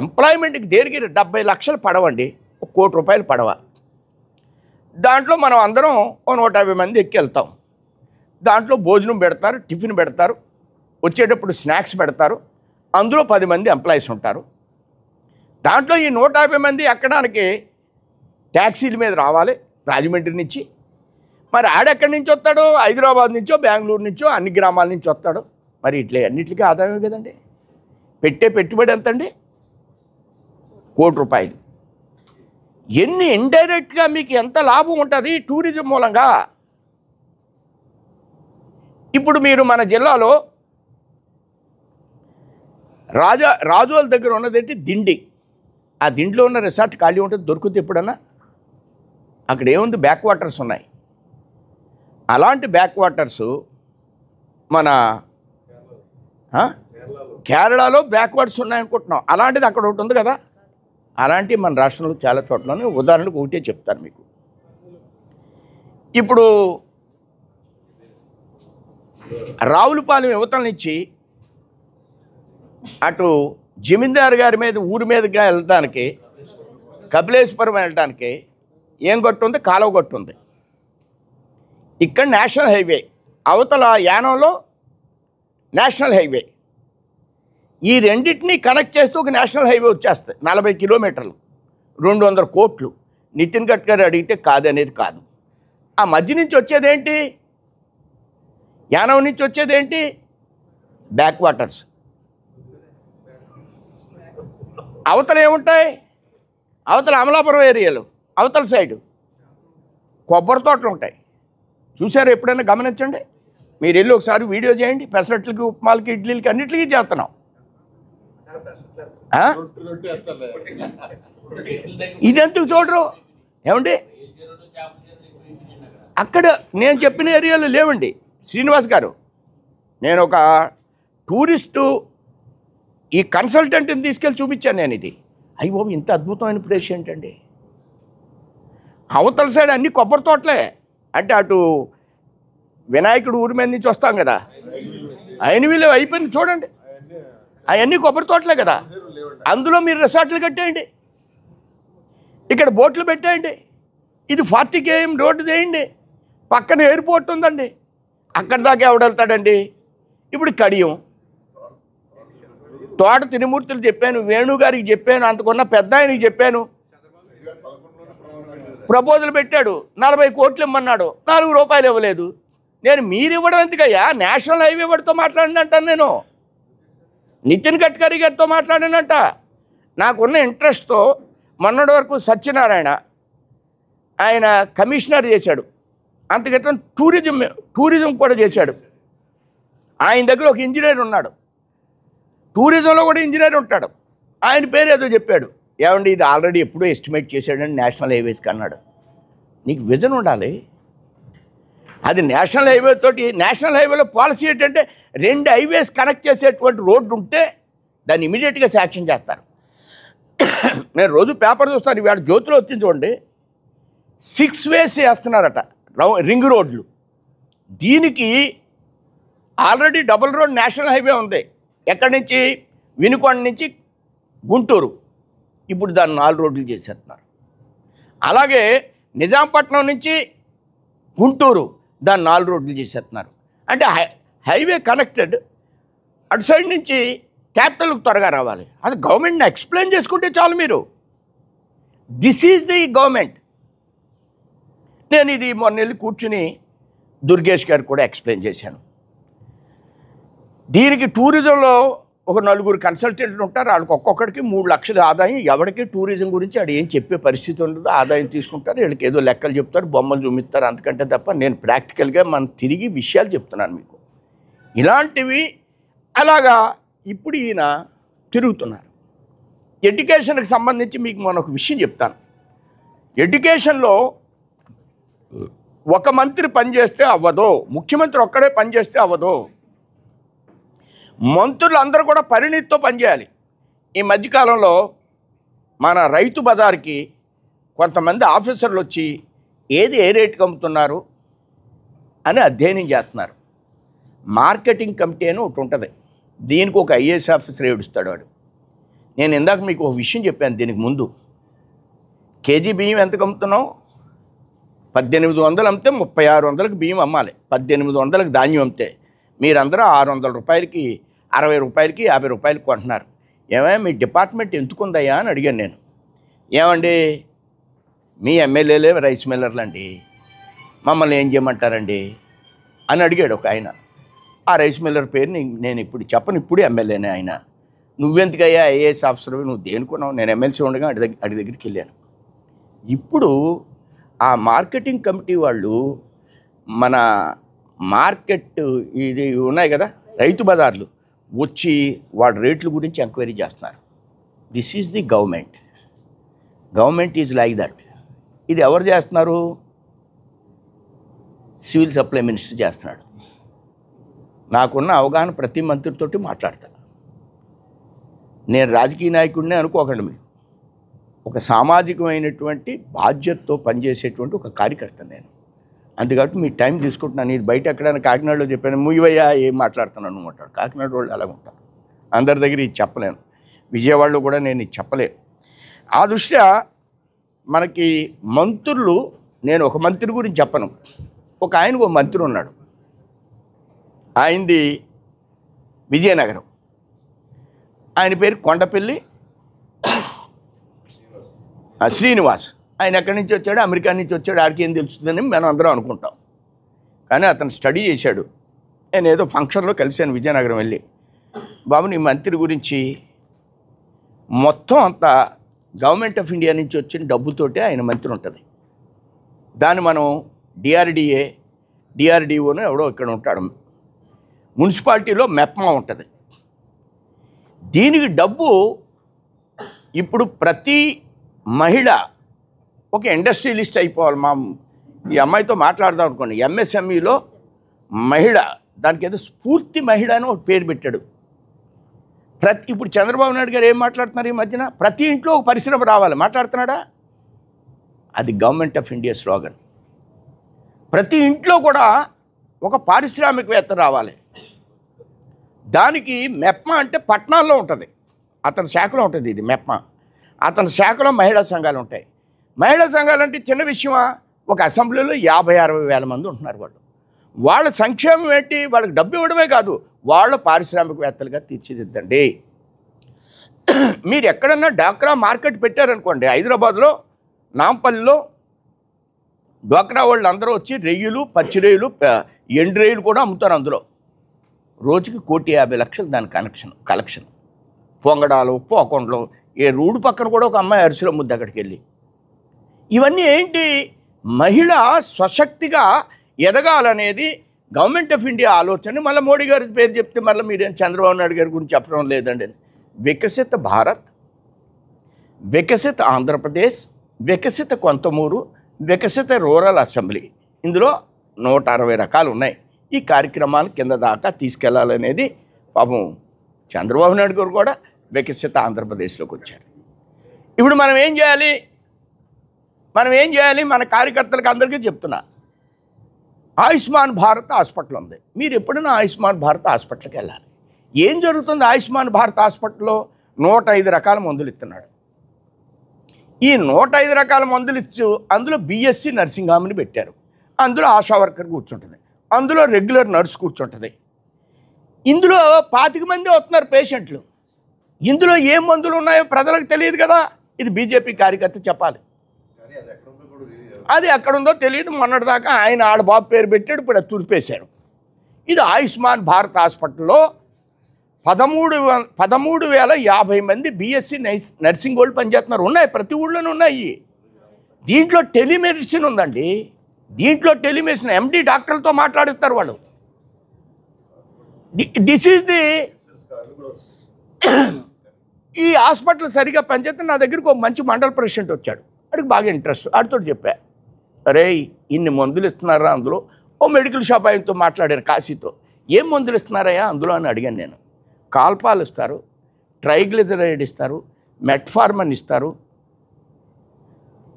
ఎంప్లాయ్మెంట్కి దేనికి 70 లక్షలు పడవండి, ₹1 కోటి పడవ. దాంట్లో మనం అందరం 150 మంది ఎక్కి వెళ్తాం. దాంట్లో భోజనం పెడతారు, టిఫిన్ పెడతారు, వచ్చేటప్పుడు స్నాక్స్ పెడతారు. అందులో 10 మంది ఎంప్లాయీస్ ఉంటారు. దాంట్లో ఈ 150 మంది ఎక్కడానికి ట్యాక్సీల మీద రావాలి రాజమండ్రి నుంచి. మరి ఆడెక్కడి నుంచి వస్తాడు? హైదరాబాద్ నుంచో బెంగళూరు నుంచో అన్ని గ్రామాల నుంచి వస్తాడు. మరి ఇట్లే అన్నిటికీ ఆదాయమే కదండి. పెట్టే పెట్టుబడి ఎంతండి? ₹1 కోటి. ఎన్ని ఇండైరెక్ట్గా మీకు ఎంత లాభం ఉంటుంది టూరిజం మూలంగా. ఇప్పుడు మీరు మన జిల్లాలో రాజోల దగ్గర ఉన్నదేంటి దిండి. ఆ దిండిలో ఉన్న రిసార్ట్ ఖాళీ ఉంటుంది, దొరుకుతుంది ఎప్పుడన్నా. అక్కడ ఏముంది? బ్యాక్ వాటర్స్ ఉన్నాయి. అలాంటి బ్యాక్ వాటర్స్ మన కేరళలో బ్యాక్ వాటర్స్ ఉన్నాయనుకుంటున్నాం. అలాంటిది అక్కడ ఒకటి ఉంది కదా. అలాంటివి మన రాష్ట్రంలో చాలా చోట్ల. ఉదాహరణకు ఒకటే చెప్తాను మీకు. ఇప్పుడు రావులపాలెం యువతల నుంచి అటు జమీందారు గారి మీద ఊరి మీదుగా వెళ్ళడానికి, కపిలేశ్వరం వెళ్ళడానికి ఏం గట్టు ఉంది? కాలువ గట్టు ఉంది. ఇక్కడ నేషనల్ హైవే, అవతల యానంలో నేషనల్ హైవే. ఈ రెండింటినీ కనెక్ట్ చేస్తూ ఒక నేషనల్ హైవే వచ్చేస్తుంది. 40 కిలోమీటర్లు, 200 కోట్లు. నితిన్ గడ్కరీ అడిగితే కాదనేది కాదు. ఆ మధ్య నుంచి వచ్చేదేంటి? యానం నుంచి వచ్చేదేంటి? Back waters. అవతల ఏముంటాయి? అవతల అమలాపురం ఏరియాలో అవతల సైడు కొబ్బరి తోటలు ఉంటాయి. చూసారు ఎప్పుడైనా? గమనించండి. మీరు వెళ్ళి ఒకసారి వీడియో చేయండి. పెసరట్లకి, ఉప్మాలకి, ఇడ్లీలకి అన్నిటికీ చేస్తున్నాం. ఇదెందుకు చూడరు? ఏమండి అక్కడ నేను చెప్పిన ఏరియాలో లేవండి. శ్రీనివాస్ గారు, నేను ఒక టూరిస్టు ఈ కన్సల్టెంట్ని తీసుకెళ్ళి చూపించాను నేను. ఇది అయ్యి బాబు ఇంత అద్భుతమైన ప్లేస్ ఏంటండి. అవతల సైడ్ అన్ని కొబ్బరి తోటలే. అంటే అటు వినాయకుడు ఊరి మీద నుంచి వస్తాం కదా, అయినవిలో అయిపోయింది చూడండి. అవన్నీ కొబ్బరి తోటలే కదా. అందులో మీరు రిసార్ట్లు కట్టేయండి, ఇక్కడ బోట్లు పెట్టేయండి. ఇది 40 km రోడ్డు చేయండి. పక్కన ఎయిర్పోర్ట్ ఉందండి. అక్కడి దాకా ఎవడెళ్తాడండి? ఇప్పుడు కడియం, తోట తిరుమూర్తులు చెప్పాను, వేణుగారికి చెప్పాను, అంతకున్న పెద్ద ఆయనకి చెప్పాను. ప్రపోజల్ పెట్టాడు, 40 కోట్లు ఇమ్మన్నాడు, ₹4 ఇవ్వలేదు. నేను మీరు ఇవ్వడం ఎందుకయ్యా? నేషనల్ హైవే వాడితో మాట్లాడినంటాను నేను, నితిన్ గడ్కరీ గారితో మాట్లాడినంట. నాకున్న ఇంట్రెస్ట్తో మొన్నటి వరకు సత్యనారాయణ ఆయన కమిషనర్ చేశాడు, అంతక్రితం టూరిజం కూడా చేశాడు. ఆయన దగ్గర ఒక ఇంజనీర్ ఉన్నాడు, టూరిజంలో కూడా ఇంజనీర్ ఉంటాడు. ఆయన పేరు ఏదో చెప్పాడు. ఏమండి ఇది ఆల్రెడీ ఎప్పుడో ఎస్టిమేట్ చేశాడని నేషనల్ హైవేస్కి అన్నాడు. నీకు విజన్ ఉండాలి. అది నేషనల్ హైవే తోటి, నేషనల్ హైవేలో పాలసీ ఏంటంటే 2 హైవేస్ కనెక్ట్ చేసేటువంటి రోడ్డు ఉంటే దాన్ని ఇమీడియట్గా శాంక్షన్ చేస్తారు. నేను రోజు పేపర్ చూస్తాను. ఇవాళ జ్యోతిలో వచ్చింది చూడండి, 6 ways వేస్తున్నారట రింగ్ రోడ్లు. దీనికి already double road national highway ఉంది. ఎక్కడి నుంచి? వినుకొండ నుంచి గుంటూరు. ఇప్పుడు దాన్ని 4 రోడ్లు చేసేస్తున్నారు. అలాగే నిజాంపట్నం నుంచి గుంటూరు దాన్ని 4 రోడ్లు చేసేస్తున్నారు. అంటే హైవే కనెక్టెడ్, అటు సైడ్ నుంచి క్యాపిటల్కి త్వరగా రావాలి. అది గవర్నమెంట్ని ఎక్స్ప్లెయిన్ చేసుకుంటే చాలు మీరు. This is the government. నేను ఇది మొన్న వెళ్ళి కూర్చుని దుర్గేష్ గారు కూడా ఎక్స్ప్లెయిన్ చేశాను. దీనికి టూరిజంలో ఒక 4 కన్సల్టెంట్లు ఉంటారు, వాళ్ళకి ఒక్కొక్కడికి 3 లక్షల ఆదాయం. ఎవరికి టూరిజం గురించి ఆడు ఏం చెప్పే పరిస్థితి ఉండదు. ఆదాయం తీసుకుంటారు, వీళ్ళకి ఏదో లెక్కలు చెప్తారు, బొమ్మలు చూపిస్తారు, అంతకంటే తప్ప నేను ప్రాక్టికల్గా మనం తిరిగి విషయాలు చెప్తున్నాను మీకు. ఇలాంటివి అలాగా ఇప్పుడు ఈయన తిరుగుతున్నారు. ఎడ్యుకేషన్కి సంబంధించి మీకు మొన్న ఒక విషయం చెప్తాను. ఎడ్యుకేషన్లో ఒక మంత్రి పనిచేస్తే అవ్వదు, ముఖ్యమంత్రి ఒక్కడే పనిచేస్తే అవ్వదు. మంత్రులు అందరూ కూడా పరిణితితో పనిచేయాలి. ఈ మధ్యకాలంలో మన రైతు బజార్కి కొంతమంది ఆఫీసర్లు వచ్చి ఏది ఏ రేటుకి అమ్ముతున్నారు అని అధ్యయనం చేస్తున్నారు. మార్కెటింగ్ కమిటీ అని ఒకటి ఉంటుంది, దీనికి ఒక ఐఏఎస్ ఆఫీసర్ ఏడుస్తాడు వాడు. నేను ఇందాక మీకు ఒక విషయం చెప్పాను దీనికి ముందు. కేజీ బియ్యం ఎంతకు అమ్ముతున్నావు? 1800 అమ్మితే 3600కి బియ్యం అమ్మాలి. 1800కి ధాన్యం అమ్మితే మీరందరూ 600 రూపాయలకి, 60 రూపాయలకి, 50 రూపాయలకి కొంటున్నారు. ఏమైనా మీ డిపార్ట్మెంట్ ఎందుకుందయ్యా అని అడిగాను నేను. ఏమండి మీ ఎమ్మెల్యేలే రైస్ మిల్లర్లు అండి, మమ్మల్ని ఏం చేయమంటారండి అని అడిగాడు ఒక ఆయన. ఆ రైస్ మిల్లర్ పేరు నేను ఇప్పుడు చెప్పను, ఇప్పుడు ఎమ్మెల్యేనే ఆయన. నువ్వెందుకయ్యా ఐఏఎస్ ఆఫీసర్, నువ్వు దేనుకున్నావు? నేను ఎమ్మెల్సీ ఉండగా అడి దగ్గరికి వెళ్ళాను. ఇప్పుడు ఆ మార్కెటింగ్ కమిటీ వాళ్ళు మన మార్కెట్ ఇది ఉన్నాయి కదా రైతు బజార్లు వచ్చి వాడి రేట్ల గురించి ఎంక్వైరీ చేస్తున్నారు. This is the government. Government is like that. ఇది ఎవరు చేస్తున్నారు? సివిల్ సప్లై మినిస్టర్ చేస్తున్నాడు. నాకున్న అవగాహన ప్రతి మంత్రితోటి మాట్లాడతాను. నేను రాజకీయ నాయకుడినే అనుకోకండి మీరు. ఒక సామాజికమైనటువంటి బాధ్యతతో పనిచేసేటువంటి ఒక కార్యకర్త నేను. అందుకని మీ టైం తీసుకుంటున్నాను. ఇది బయట ఎక్కడైనా కాకినాడలో చెప్పాను, ముయ్యవయ్యా ఏం మాట్లాడుతున్నాను అంటాడు. కాకినాడ వాళ్ళు అలాగ ఉంటారు, అందరి దగ్గర ఇది చెప్పలేను. విజయవాడలో కూడా నేను ఇది చెప్పలేను. ఆ దృష్ట్యా మనకి మంత్రులు, నేను ఒక మంత్రి గురించి చెప్పను, ఒక ఆయనకు ఒక మంత్రి ఉన్నాడు. ఆయనది విజయనగరం, ఆయన పేరు కొండపల్లి శ్రీనివాస్. ఆయన ఎక్కడి నుంచి వచ్చాడు? అమెరికా నుంచి వచ్చాడు. ఆడికి ఏం తెలుస్తుందని మనం అందరం అనుకుంటాం. కానీ అతను స్టడీ చేశాడు. నేను ఏదో ఫంక్షన్లో కలిశాను విజయనగరం వెళ్ళి. బాబు నీ మంత్రి గురించి మొత్తం అంతా గవర్నమెంట్ ఆఫ్ ఇండియా నుంచి వచ్చిన డబ్బుతోటే ఆయన మంత్రి ఉంటుంది. దాన్ని మనం డిఆర్డిఓను ఎవడో ఇక్కడ ఉంటాడు, మున్సిపాలిటీలో మెప్మా ఉంటుంది. దీనికి డబ్బు ఇప్పుడు ప్రతి మహిళ ఒక ఇండస్ట్రియలిస్ట్ అయిపోవాలి. ఈ అమ్మాయితో మాట్లాడదాం అనుకోండి, ఎంఎస్ఎంఈలో మహిళ, దానికి ఏదో స్ఫూర్తి మహిళ అని ఒక పేరు పెట్టాడు. ఇప్పుడు చంద్రబాబు నాయుడు గారు ఏం మాట్లాడుతున్నారు ఈ మధ్యన? ప్రతి ఇంట్లో ఒక పరిశ్రమ రావాలి, మాట్లాడుతున్నాడా? అది గవర్నమెంట్ ఆఫ్ ఇండియా స్లోగన్. ప్రతి ఇంట్లో కూడా ఒక పారిశ్రామికవేత్త రావాలి. దానికి మెప్మా అంటే పట్టణాల్లో ఉంటుంది, అతని శాఖలో ఉంటుంది. ఇది మెప్మా, అతని శాఖలో మహిళా సంఘాలు ఉంటాయి. మహిళా సంఘాలు అంటే చిన్న విషయమా? ఒక అసెంబ్లీలో 50-60 వేల మంది ఉంటున్నారు. వాళ్ళ సంక్షేమం ఏంటి? వాళ్ళకి డబ్బు ఇవ్వడమే కాదు, వాళ్ళు పారిశ్రామికవేత్తలుగా తీర్చిదిద్దండి. మీరు ఎక్కడన్నా డ్వాక్రా మార్కెట్ పెట్టారనుకోండి, హైదరాబాద్లో నాంపల్లిలో డ్వాక్రా వాళ్ళు అందరూ వచ్చి రెయ్యులు, పచ్చి రెయ్యులు, ఎండు రెయ్యులు కూడా అమ్ముతారు. అందులో రోజుకి 1,50,00,000 దాని కలెక్షన్. పొంగడాలు, పోకొండలు, ఏ రూడు పక్కన కూడా ఒక అమ్మాయి అరిసెల ముద్ద అక్కడికి వెళ్ళి. ఇవన్నీ ఏంటి? మహిళ స్వశక్తిగా ఎదగాలనేది గవర్నమెంట్ ఆఫ్ ఇండియా ఆలోచన. మళ్ళీ మోడీ గారి పేరు చెప్తే మళ్ళీ మీరేం చంద్రబాబు నాయుడు గారి గురించి చెప్పడం లేదండి. వికసిత భారత్, వికసిత ఆంధ్రప్రదేశ్, వికసిత కొంతమూరు, వికసిత రూరల్ అసెంబ్లీ, ఇందులో 160 రకాలు ఉన్నాయి. ఈ కార్యక్రమాలు కింద దాకా తీసుకెళ్లాలనేది పాపం చంద్రబాబు నాయుడు గారు కూడా వికసిత ఆంధ్రప్రదేశ్లోకి వచ్చారు. ఇప్పుడు మనం ఏం చేయాలి? మన కార్యకర్తలకు అందరికీ చెప్తున్నా, ఆయుష్మాన్ భారత్ హాస్పిటల్ ఉంది. మీరు ఎప్పుడైనా ఆయుష్మాన్ భారత్ హాస్పిటల్కి వెళ్ళాలి. ఏం జరుగుతుంది ఆయుష్మాన్ భారత్ హాస్పిటల్లో? 105 రకాల మందులు ఇస్తున్నాడు. ఈ 105 రకాల మందులు ఇచ్చు అందులో బీఎస్సీ నర్సింగ్ హోమ్ని పెట్టారు. అందులో ఆశా వర్కర్ కూర్చుంటుంది. అందులో రెగ్యులర్ నర్స్ కూర్చుంటుంది. ఇందులో 25 మంది వస్తున్నారు పేషెంట్లు. ఇందులో ఏం మందులు ఉన్నాయో ప్రజలకు తెలియదు కదా. ఇది బీజేపీ కార్యకర్త చెప్పాలి. అది ఎక్కడుందో తెలియదు. మొన్నటిదాకా ఆయన ఆడ బాబు పేరు పెట్టాడు, ఇప్పుడు అది తుడిపేశారు. ఇది ఆయుష్మాన్ భారత్ హాస్పిటల్లో 13,050 మంది బీఎస్సీ నర్సింగ్ వాళ్ళు పనిచేస్తున్నారు. ఉన్నాయి, ప్రతి ఊళ్ళోనూ ఉన్నాయి. దీంట్లో టెలిమెడిసిన్ ఉందండి. దీంట్లో టెలిమెడిసిన్ ఎండి డాక్టర్లతో మాట్లాడిస్తారు వాళ్ళు. దిస్ ఈజ్ ది ఈ హాస్పిటల్ సరిగా పనిచేస్తే నా దగ్గరికి ఒక మంచి మండల ప్రెసిడెంట్ వచ్చాడు. వాడికి బాగా ఇంట్రెస్ట్. వాడితో చెప్పా, అరే ఇన్ని మందులు ఇస్తున్నారా అందులో. ఓ మెడికల్ షాప్ ఆయనతో మాట్లాడాను, కాశీతో. ఏం మందులు ఇస్తున్నారయ్యా అందులో అని అడిగాను నేను. కాల్పాలు ఇస్తారు, ట్రైగ్లిజరైడ్ ఇస్తారు, మెట్ఫార్మన్ ఇస్తారు,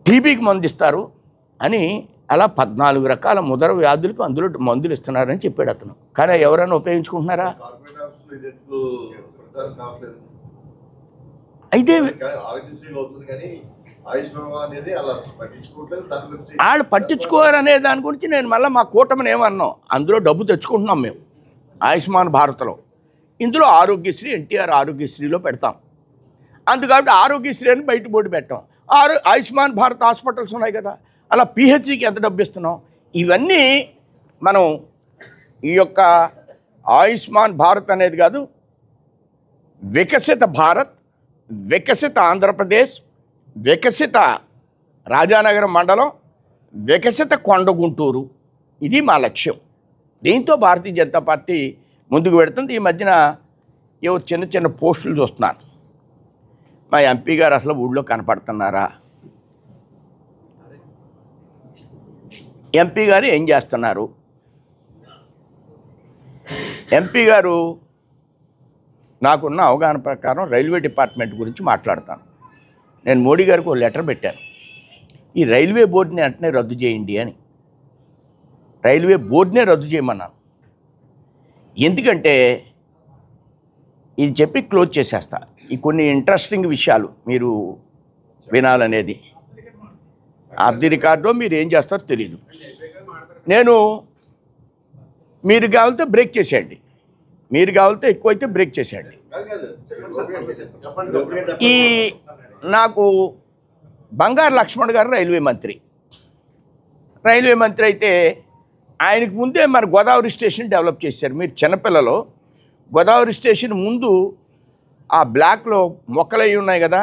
టీబీకి మందు ఇస్తారు అని అలా 14 రకాల ముదర వ్యాధులకు అందులో మందులు ఇస్తున్నారని చెప్పాడు అతను. కానీ ఎవరైనా ఉపయోగించుకుంటున్నారా? అయితే వాళ్ళు పట్టించుకోరనే దాని గురించి నేను మళ్ళీ మా కూటమిని ఏమన్నాం, అందులో డబ్బు తెచ్చుకుంటున్నాం మేము ఆయుష్మాన్ భారత్లో. ఇందులో ఆరోగ్యశ్రీ, ఎన్టీఆర్ ఆరోగ్యశ్రీలో పెడతాం. అందుకబట్టి ఆరోగ్యశ్రీ అని బయట బోర్డు పెట్టాం. ఆయుష్మాన్ భారత్ హాస్పిటల్స్ ఉన్నాయి కదా, అలా పిహెచ్సికి ఎంత డబ్బు ఇస్తున్నాం. ఇవన్నీ మనం ఈ యొక్క ఆయుష్మాన్ భారత్ అనేది కాదు, వికసిత భారత్, వికసిత ఆంధ్రప్రదేశ్, వికసిత రాజానగరం మండలం, వికసిత కొండ గుంటూరు, ఇది మా లక్ష్యం. దీంతో భారతీయ జనతా పార్టీ ముందుకు పెడుతుంది. ఈ మధ్యన ఏవో చిన్న చిన్న పోస్టులు చూస్తున్నాను. మా ఎంపీ గారు అసలు ఊళ్ళో కనపడుతున్నారా, ఎంపీ గారు ఏం చేస్తున్నారు, ఎంపీ గారు నాకున్న అవగాహన ప్రకారం రైల్వే డిపార్ట్మెంట్ గురించి మాట్లాడతాను. నేను మోడీ గారికి ఒక లెటర్ పెట్టాను, ఈ రైల్వే బోర్డుని వెంటనే రద్దు చేయండి అని. రైల్వే బోర్డునే రద్దు చేయమన్నాను. ఎందుకంటే ఇది చెప్పి క్లోజ్ చేసేస్తా. ఈ కొన్ని ఇంట్రెస్టింగ్ విషయాలు మీరు వినాలనేది. ఆఫ్ ది రికార్డో మీరు ఏం చేస్తారో తెలీదు. నేను మీరు కావాలితే బ్రేక్ చేసేయండి, మీరు కావాలితే ఎక్కువైతే బ్రేక్ చేసేయండి. ఈ నాకు బంగారు లక్ష్మణ్ గారు రైల్వే మంత్రి అయితే ఆయనకు ముందే మన గోదావరి స్టేషన్ డెవలప్ చేశారు. మీరు చిన్నపిల్లలో గోదావరి స్టేషన్ ముందు ఆ బ్లాక్లో మొక్కలు అవి ఉన్నాయి కదా,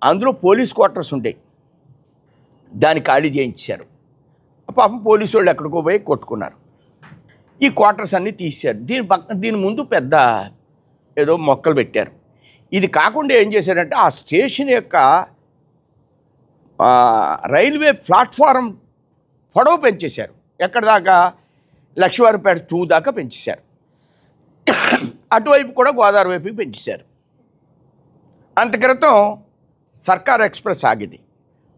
అందులో పోలీస్ క్వార్టర్స్ ఉంటాయి, దాన్ని ఖాళీ చేయించారు. పాపం పోలీసు వాళ్ళు ఎక్కడికో పోయి కొట్టుకున్నారు. ఈ క్వార్టర్స్ అన్నీ తీశారు. దీని ముందు పెద్ద ఏదో మొక్కలు పెట్టారు. ఇది కాకుండా ఏం చేశారంటే ఆ స్టేషన్ యొక్క రైల్వే ప్లాట్ఫారం పొడవు పెంచేశారు. ఎక్కడి దాకా? లక్ష్మీవారిపేట 2 దాకా పెంచేశారు. అటువైపు కూడా గోదావరి వైపుకి పెంచేశారు. అంత క్రితం సర్కార్ ఎక్స్ప్రెస్ ఆగేది,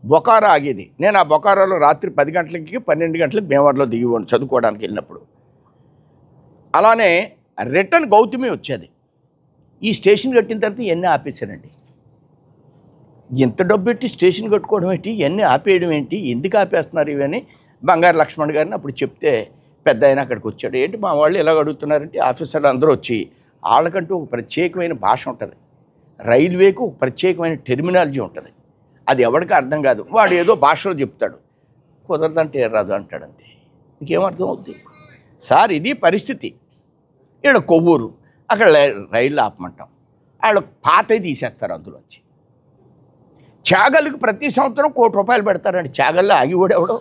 బొకారో ఆగేది. నేను ఆ బొకారోలో రాత్రి 10 గంటలకి 12 గంటలకు భీమవరంలో దిగిపోండి చదువుకోవడానికి వెళ్ళినప్పుడు. అలానే రిటర్న్ గౌతమి వచ్చేది. ఈ స్టేషన్ కట్టిన తర్వాత ఇవన్నీ ఆపేశారండి. ఎంత డబ్బు పెట్టి స్టేషన్ కట్టుకోవడం ఏంటి, ఇవన్నీ ఆపేయడం ఏంటి, ఎందుకు ఆపేస్తున్నారు ఇవన్నీ బంగారు లక్ష్మణ్ గారిని అప్పుడు చెప్తే పెద్ద ఆయన అక్కడికి వచ్చాడు. ఏంటి మా వాళ్ళు ఎలా అడుగుతున్నారంటే ఆఫీసర్లు అందరూ వచ్చి వాళ్ళకంటూ ఒక ప్రత్యేకమైన భాష ఉంటుంది, రైల్వేకు ఒక ప్రత్యేకమైన టెర్మినాలజీ ఉంటుంది. అది ఎవరికి అర్థం కాదు. వాడు ఏదో భాషలో చెప్తాడు, కుదరదంటే రాదు అంటాడు, అంతే. ఇంకేమర్థం అవుతుంది సార్? ఇది పరిస్థితి. ఇక్కడ కొవ్వూరు, అక్కడ రైళ్ళు ఆపమంటాం, వాళ్ళు పాతవి తీసేస్తారు అందులోంచి. చాగల్కి ప్రతి సంవత్సరం ₹1 కోటి పెడతారండి. చాగల్లో ఆగిపోడెవడో,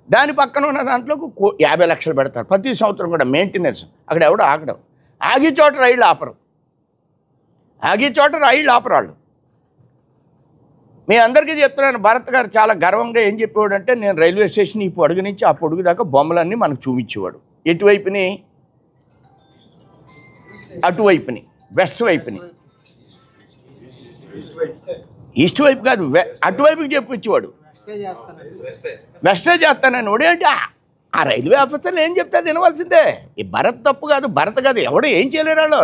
దాని పక్కన ఉన్న దాంట్లోకి 50 లక్షలు పెడతారు ప్రతి సంవత్సరం కూడా మెయింటెనెన్స్. అక్కడ ఎవడో ఆగడం, ఆగి చోట రైళ్ళు ఆపరు, ఆగి చోట రైళ్ళు ఆపరాళ్ళు. మీ అందరికీ చెప్తున్నాను, భరత్ గారు చాలా గర్వంగా ఏం చెప్పేవాడు అంటే, నేను రైల్వే స్టేషన్ ఈ పొడుగు నుంచి ఆ పొడుగు దాకా బొమ్మలన్నీ మనకు చూపించేవాడు. ఎటువైపుని? అటువైపుని, వెస్ట్ వైపుని. ఈస్ట్ వైపు కాదు, అటువైపుకి చెప్పించేవాడు. వెస్టే చేస్తానని వాడేంటి? ఆ రైల్వే ఆఫీసర్లు ఏం చెప్తే వినవలసిందే. ఈ భరత్ తప్పు కాదు, భరత్ కాదు, ఎవడో ఏం చేయలేరు వాళ్ళు.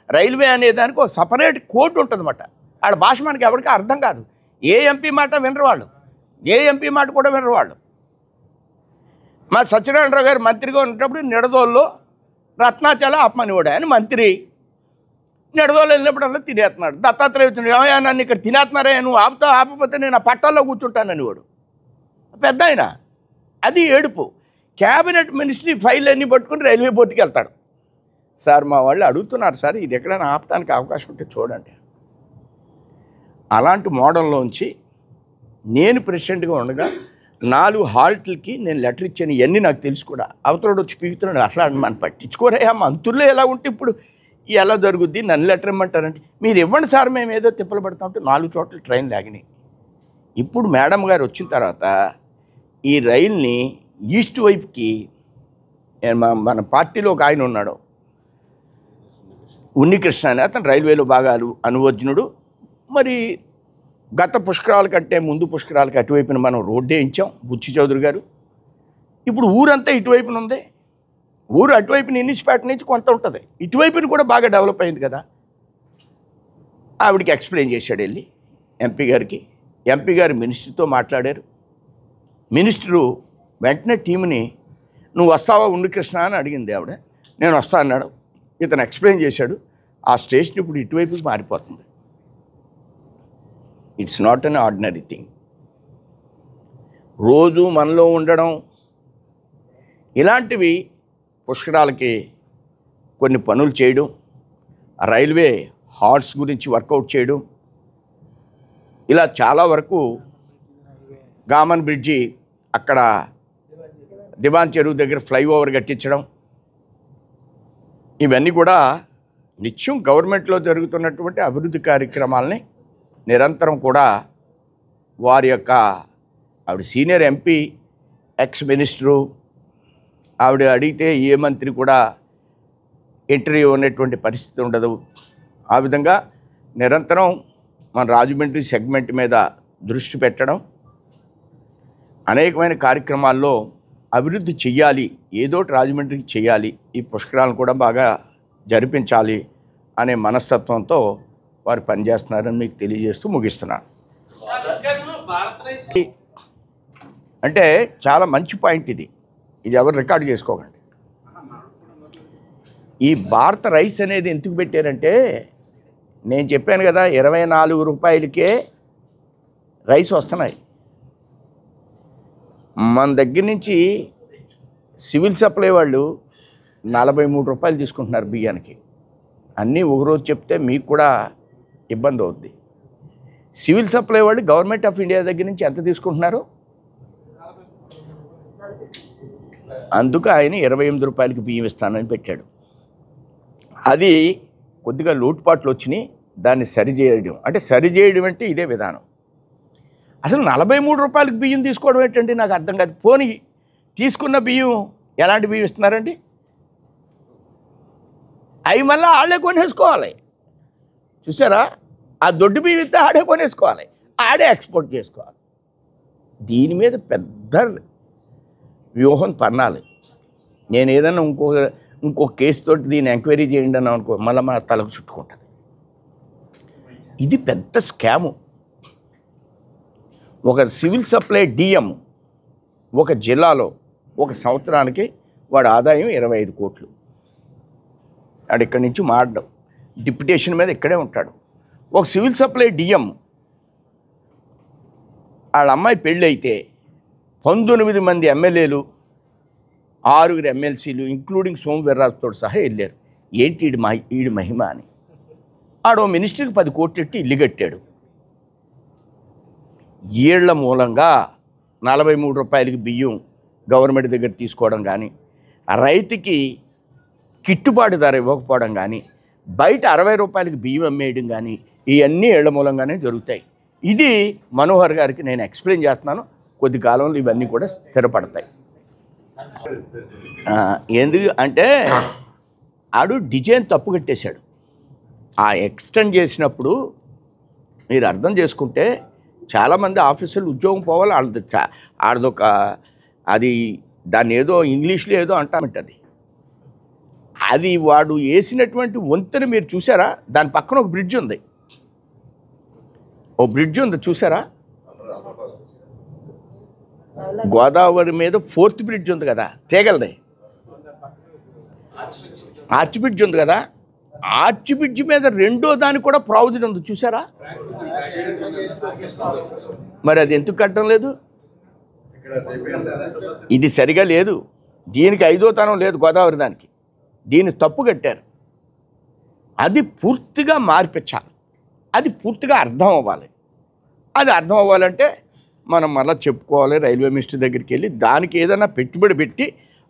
రైల్వే అనే దానికి ఒక సపరేట్ కోడ్ ఉంటుందన్నమాట. వాళ్ళ భాష మనకి ఎవరికి అర్థం కాదు. ఏ ఎంపీ మాట వినరు వాళ్ళు, ఏ ఎంపీ మాట కూడా వినరు వాళ్ళు. మా సత్యనారాయణరావు గారు మంత్రిగా ఉన్నప్పుడు నిడదోల్లో రత్నాచల ఆపమనివాడు. ఆయన మంత్రి. నిడదోలు వెళ్ళినప్పుడల్లా తినేస్తున్నాడు. దత్తాత్రేయ ఏమయ్యా నన్ను ఇక్కడ తినేస్తున్నారే, నువ్వు ఆపకపోతే నేను ఆ పట్టాల్లో కూర్చుంటానని వాడు పెద్ద ఆయన. అది ఏడుపు. క్యాబినెట్ మినిస్ట్రీ ఫైల్ అన్నీ పట్టుకుని రైల్వే బోర్డుకి వెళ్తాడు. సార్ మా వాళ్ళు అడుగుతున్నారు సార్, ఇది ఎక్కడైనా ఆపడానికి అవకాశం ఉంటే చూడండి. అలాంటి మోడల్లోంచి నేను ప్రెసిడెంట్గా ఉండగా 4 హాల్ట్లకి నేను లెటర్ ఇచ్చాను. ఇవన్నీ నాకు తెలుసు కూడా. అవతలడు వచ్చి పీకుతున్నాడు. అసలు మనం పట్టించుకోరా, మంత్రులే ఎలా ఉంటే ఇప్పుడు ఎలా జరుగుద్ది, నన్ను లెటర్ ఇమ్మంటారంటే మీరు ఇవ్వండి సార్, మేము ఏదో తిప్పలు పడతా ఉంటే 4 చోట్ల ట్రైన్ లాగినాయి. ఇప్పుడు మేడం గారు వచ్చిన తర్వాత ఈ రైల్ని ఈస్ట్ వైపుకి మన పార్టీలో ఒక ఆయన ఉన్నాడు, ఉన్నికృష్ణ అని, అతను రైల్వేలో బాగా అనువజ్ఞుడు. మరి గత పుష్కరాల కంటే ముందు పుష్కరాలకి అటువైపున మనం రోడ్డే ఇచ్చాం బుచ్చి చౌదరి గారు. ఇప్పుడు ఊరంతా ఇటువైపున ఉంది. ఊరు అటువైపున ఇన్నిసిపేట నుంచి కొంత ఉంటుంది, ఇటువైపున కూడా బాగా డెవలప్ అయింది కదా. ఆవిడికి ఎక్స్ప్లెయిన్ చేశాడు వెళ్ళి ఎంపీ గారికి. ఎంపీ గారు మినిస్టర్తో మాట్లాడారు. మినిస్టరు వెంటనే టీంని నువ్వు వస్తావా ఉన్నికృష్ణ అని అడిగింది ఆవిడ. నేను వస్తా అన్నాడు. ఇతను ఎక్స్ప్లెయిన్ చేశాడు. ఆ స్టేషన్ ఇప్పుడు ఇటువైపుకి మారిపోతుంది. It's not an ordinary thing. రోజు మనలో ఉండడం ఇలాంటివి, పుష్కరాలకి కొన్ని పనులు చేయడం, రైల్వే హార్ట్స్ గురించి వర్కౌట్ చేయడం, ఇలా చాలా వరకు గామన్ బ్రిడ్జి అక్కడ దివాన్ చెరువు దగ్గర ఫ్లైఓవర్ కట్టించడం, ఇవన్నీ కూడా నిత్యం గవర్నమెంట్లో జరుగుతున్నటువంటి అభివృద్ధి కార్యక్రమాలని నిరంతరం కూడా వారి యొక్క ఆవిడ సీనియర్ ఎంపీ, ఎక్స్ మినిస్టరు, ఆవిడ అడిగితే ఏ మంత్రి కూడా ఇంటర్వ్యూ అనేటువంటి పరిస్థితి ఉండదు. ఆ విధంగా నిరంతరం మన రాజమండ్రి సెగ్మెంట్ మీద దృష్టి పెట్టడం, అనేకమైన కార్యక్రమాల్లో అభివృద్ధి చెయ్యాలి, ఏదోటి రాజమండ్రికి చెయ్యాలి, ఈ పుష్కరాలను కూడా బాగా జరిపించాలి అనే మనస్తత్వంతో వారు పనిచేస్తున్నారని మీకు తెలియజేస్తూ ముగిస్తున్నాను. అంటే చాలా మంచి పాయింట్ ఇది. ఇది ఎవరు రికార్డు చేసుకోకండి. ఈ భారత రైస్ అనేది ఎందుకు పెట్టారంటే, నేను చెప్పాను కదా 24 రూపాయలకే రైస్ వస్తున్నాయి. మన దగ్గర నుంచి సివిల్ సప్లై వాళ్ళు 43 రూపాయలు తీసుకుంటున్నారు బియ్యానికి. అన్నీ ఒకరోజు చెప్తే మీకు కూడా ఇబ్బంది అవుద్ది. సివిల్ సప్లై వాళ్ళు గవర్నమెంట్ ఆఫ్ ఇండియా దగ్గర నుంచి ఎంత తీసుకుంటున్నారు? అందుకు ఆయన 28 రూపాయలకి బియ్యం ఇస్తానని పెట్టాడు. అది కొద్దిగా లోటుపాట్లు వచ్చినాయి. దాన్ని సరిచేయడం అంటే సరిచేయడం అంటే ఇదే విధానం. అసలు 43 రూపాయలకి బియ్యం తీసుకోవడం ఏంటంటే నాకు అర్థం కాదు. పోనీ తీసుకున్న బియ్యం ఎలాంటి బియ్యం ఇస్తున్నారండి? అవి మళ్ళీ ఆడే కొనేసుకోవాలి. చూసారా, ఆ దొడ్డు బియ్యం ఇస్తే ఆడే కొనేసుకోవాలి, ఆడే ఎక్స్పోర్ట్ చేసుకోవాలి. దీని మీద పెద్ద వ్యూహం పన్నాలి. నేను ఏదైనా ఇంకో కేసుతోటి దీన్ని ఎంక్వైరీ చేయండి అని అనుకో, మళ్ళీ మన తలకు చుట్టుకుంటుంది. ఇది పెద్ద స్కాము. ఒక సివిల్ సప్లై డిఎం ఒక జిల్లాలో ఒక సంవత్సరానికి వాడి ఆదాయం 25 కోట్లు. వాడు ఇక్కడి నుంచి మారడం, డిప్యుటేషన్ మీద ఇక్కడే ఉంటాడు. ఒక సివిల్ సప్లై డిఎం వాళ్ళ అమ్మాయి పెళ్ళి అయితే 19 మంది ఎమ్మెల్యేలు, 6 ఎమ్మెల్సీలు ఇంక్లూడింగ్ సోమవీర్రాజుతో సహా వెళ్ళారు. ఏంటి ఈడి మహిమ అని. ఆడో మినిస్టర్కి 10 కోట్లు ఎట్టి ఇల్లు కట్టాడు. ఏళ్ల మూలంగా 43 రూపాయలకి బియ్యం గవర్నమెంట్ దగ్గర తీసుకోవడం కానీ, రైతుకి గిట్టుబాటు ధర ఇవ్వకపోవడం కానీ, బయట 60 రూపాయలకి బియ్యం అమ్మేయడం కానీ, ఇవన్నీ ఏళ్ల మూలంగానే జరుగుతాయి. ఇది మనోహర్ గారికి నేను ఎక్స్ప్లెయిన్ చేస్తున్నాను. కొద్ది కాలంలో ఇవన్నీ కూడా స్థిరపడతాయి. ఎందుకు అంటే ఆడు డిజైన్ తప్పు కట్టేశాడు. ఆ ఎక్స్టెండ్ చేసినప్పుడు మీరు అర్థం చేసుకుంటే చాలామంది ఆఫీసర్లు ఉద్యోగం పోవాలి. ఆడదొక అది దాన్ని ఏదో ఇంగ్లీష్లో ఏదో అంటామంటది. అది వాడు వేసినటువంటి వంతెన మీరు చూసారా? దాని పక్కన ఒక బ్రిడ్జ్ ఉంది, చూసారా? గోదావరి మీద 4th బ్రిడ్జ్ ఉంది కదా, తీగలది ఆర్చ్ బ్రిడ్జ్ ఉంది కదా, ఆర్చ్ బ్రిడ్జ్ మీద రెండో దానికి కూడా ప్రావిజన్ ఉంది చూసారా? మరి అది ఎందుకు కట్టడం లేదు? ఇది సరిగా లేదు, దీనికి 5వ తనం లేదు గోదావరి దానికి, దీన్ని తప్పు కట్టారు. అది పూర్తిగా మార్పించాలి, అది పూర్తిగా అర్థం అవ్వాలి. అది అర్థం అవ్వాలంటే మనం మళ్ళీ చెప్పుకోవాలి, రైల్వే మినిస్టర్ దగ్గరికి వెళ్ళి దానికి ఏదైనా పెట్టుబడి పెట్టి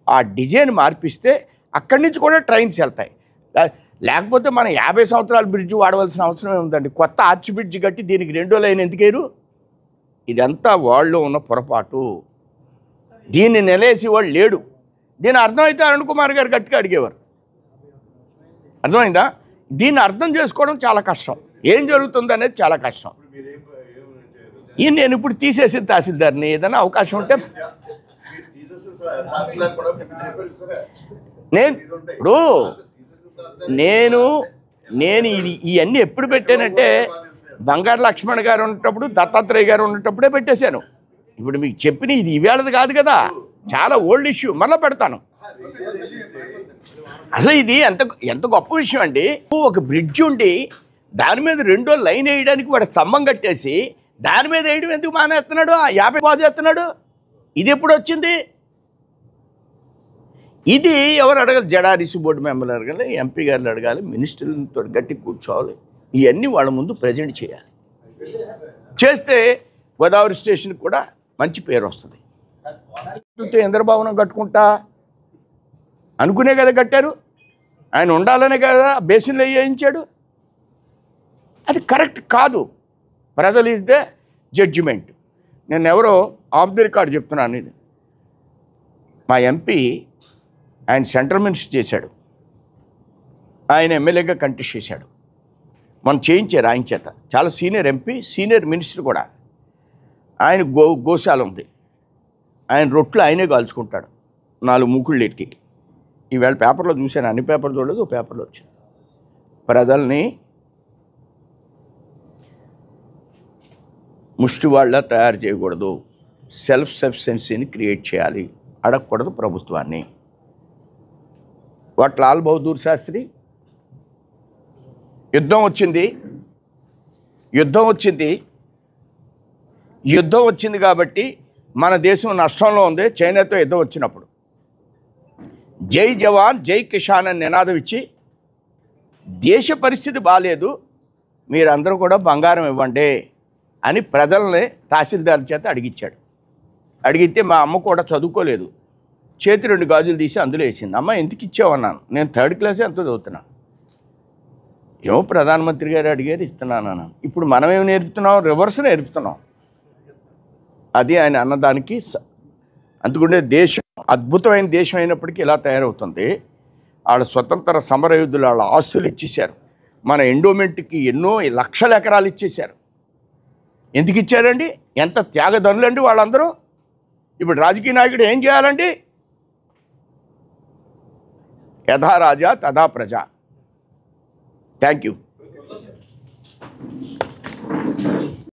ఆ డిజైన్ మార్పిస్తే అక్కడి నుంచి కూడా ట్రైన్స్ వెళ్తాయి. లేకపోతే మనం 50 సంవత్సరాల బ్రిడ్జ్ వాడవలసిన అవసరం ఏముందండి? కొత్త ఆర్చ్ బ్రిడ్జ్ కట్టి దీనికి 2వ లైన్ ఎందుకేరు? ఇదంతా వాళ్ళలో ఉన్న పొరపాటు. దీన్ని నిలేసి వాళ్ళు లేడు. దీని అర్థమైతే అరుణ్ కుమార్ గారు గట్టిగా అడిగేవారు. అర్థమైందా? దీన్ని అర్థం చేసుకోవడం చాలా కష్టం, ఏం జరుగుతుంది అనేది చాలా కష్టం. నేను ఇప్పుడు తీసేసిన తహసీల్దార్ని, ఏదైనా అవకాశం ఉంటే నేను ఇవన్నీ ఎప్పుడు పెట్టానంటే బంగారు లక్ష్మణ్ గారు ఉన్నప్పుడు, దత్తాత్రేయ గారు ఉన్నప్పుడే పెట్టేశాను. ఇప్పుడు మీకు చెప్పిన ఇది ఇవేళది కాదు కదా, చాలా ఓల్డ్ ఇష్యూ, మళ్ళీ పెడతాను. అసలు ఇది ఎంత గొప్ప విషయం అండి. ఒక బ్రిడ్జ్ ఉండి దాని మీద 2వ లైన్ వేయడానికి వాడు స్తంభం కట్టేసి దాని మీద వేయడం ఎందుకు మానేస్తున్నాడు? 50 బాగు చేస్తున్నాడు. ఇది ఎప్పుడు వచ్చింది? ఇది ఎవరు అడగాలి? జడారిసి బోర్డు మెంబర్లు అడగాలి, ఎంపీ గారు అడగాలి, మినిస్టర్లతో గట్టి కూర్చోవాలి, ఇవన్నీ వాళ్ళ ముందు ప్రజెంట్ చేయాలి. చేస్తే గోదావరి స్టేషన్కి కూడా మంచి పేరు వస్తుంది. ఇంద్రభవనం కట్టుకుంటా అనుకునే కదా కట్టారు, ఆయన ఉండాలనే కదా బేసిన్లో వేయించాడు. అది కరెక్ట్ కాదు. ప్రజలు ఈజ్ ద జడ్జిమెంట్. నేను ఎవరో ఆఫ్ ది రికార్డ్ చెప్తున్నాను. ఇది మా ఎంపీ, ఆయన సెంట్రల్ మినిస్టర్ చేశాడు, ఆయన ఎమ్మెల్యేగా కంటెస్ట్ చేశాడు. మనం చేయించారు ఆయన చేత. చాలా సీనియర్ ఎంపీ, సీనియర్ మినిస్టర్ కూడా. ఆయన గోశాల ఉంది, ఆయన రొట్లు ఆయనే కాల్చుకుంటాడు 4 మూకుళ్ళు ఎట్టి. ఈవేళ పేపర్లో చూశాను, అన్ని పేపర్లు చూడలేదు, పేపర్లో వచ్చింది. ప్రజల్ని ముష్టి వాళ్ళ తయారు చేయకూడదు, సెల్ఫ్ సఫిషియన్సీని క్రియేట్ చేయాలి, అడగకూడదు ప్రభుత్వాన్ని. వాట్ లాల్ బహదూర్ శాస్త్రి యుద్ధం వచ్చింది కాబట్టి మన దేశం నష్టంలో ఉంది. చైనాతో యుద్ధం వచ్చినప్పుడు జై జవాన్ జై కిసాన్ అని నినాదం ఇచ్చి, దేశ పరిస్థితి బాగాలేదు, మీరందరూ కూడా బంగారం ఇవ్వండి అని ప్రజల్ని తహసీల్దార్ చేత అడిగించాడు. అడిగితే మా అమ్మ కూడా చదువుకోలేదు, చేతి 2 గాజులు తీసి అందులో వేసింది. అమ్మ ఎందుకు ఇచ్చావన్నాను. నేను 3rd క్లాసే అంత చదువుతున్నాను. ఏమో ప్రధానమంత్రి గారు అడిగారు ఇస్తున్నాను అన్నాను. ఇప్పుడు మనమేమి నేర్పుతున్నాం? రివర్స్ నేర్పుతున్నాం. అది ఆయన అన్నదానికి. అందుకుంటే దేశం అద్భుతమైన దేశం అయినప్పటికీ ఇలా తయారవుతుంది. వాళ్ళ స్వతంత్ర సమరయోధులు వాళ్ళ ఆస్తులు ఇచ్చేశారు, మన ఎండోమెంట్కి ఎన్నో లక్షల ఎకరాలు ఇచ్చేశారు. ఎందుకు ఇచ్చారండి? ఎంత త్యాగధనులండి వాళ్ళందరూ. ఇప్పుడు రాజకీయ నాయకుడు ఏం చేయాలండి? యథా రాజా తథా ప్రజ. Thank you.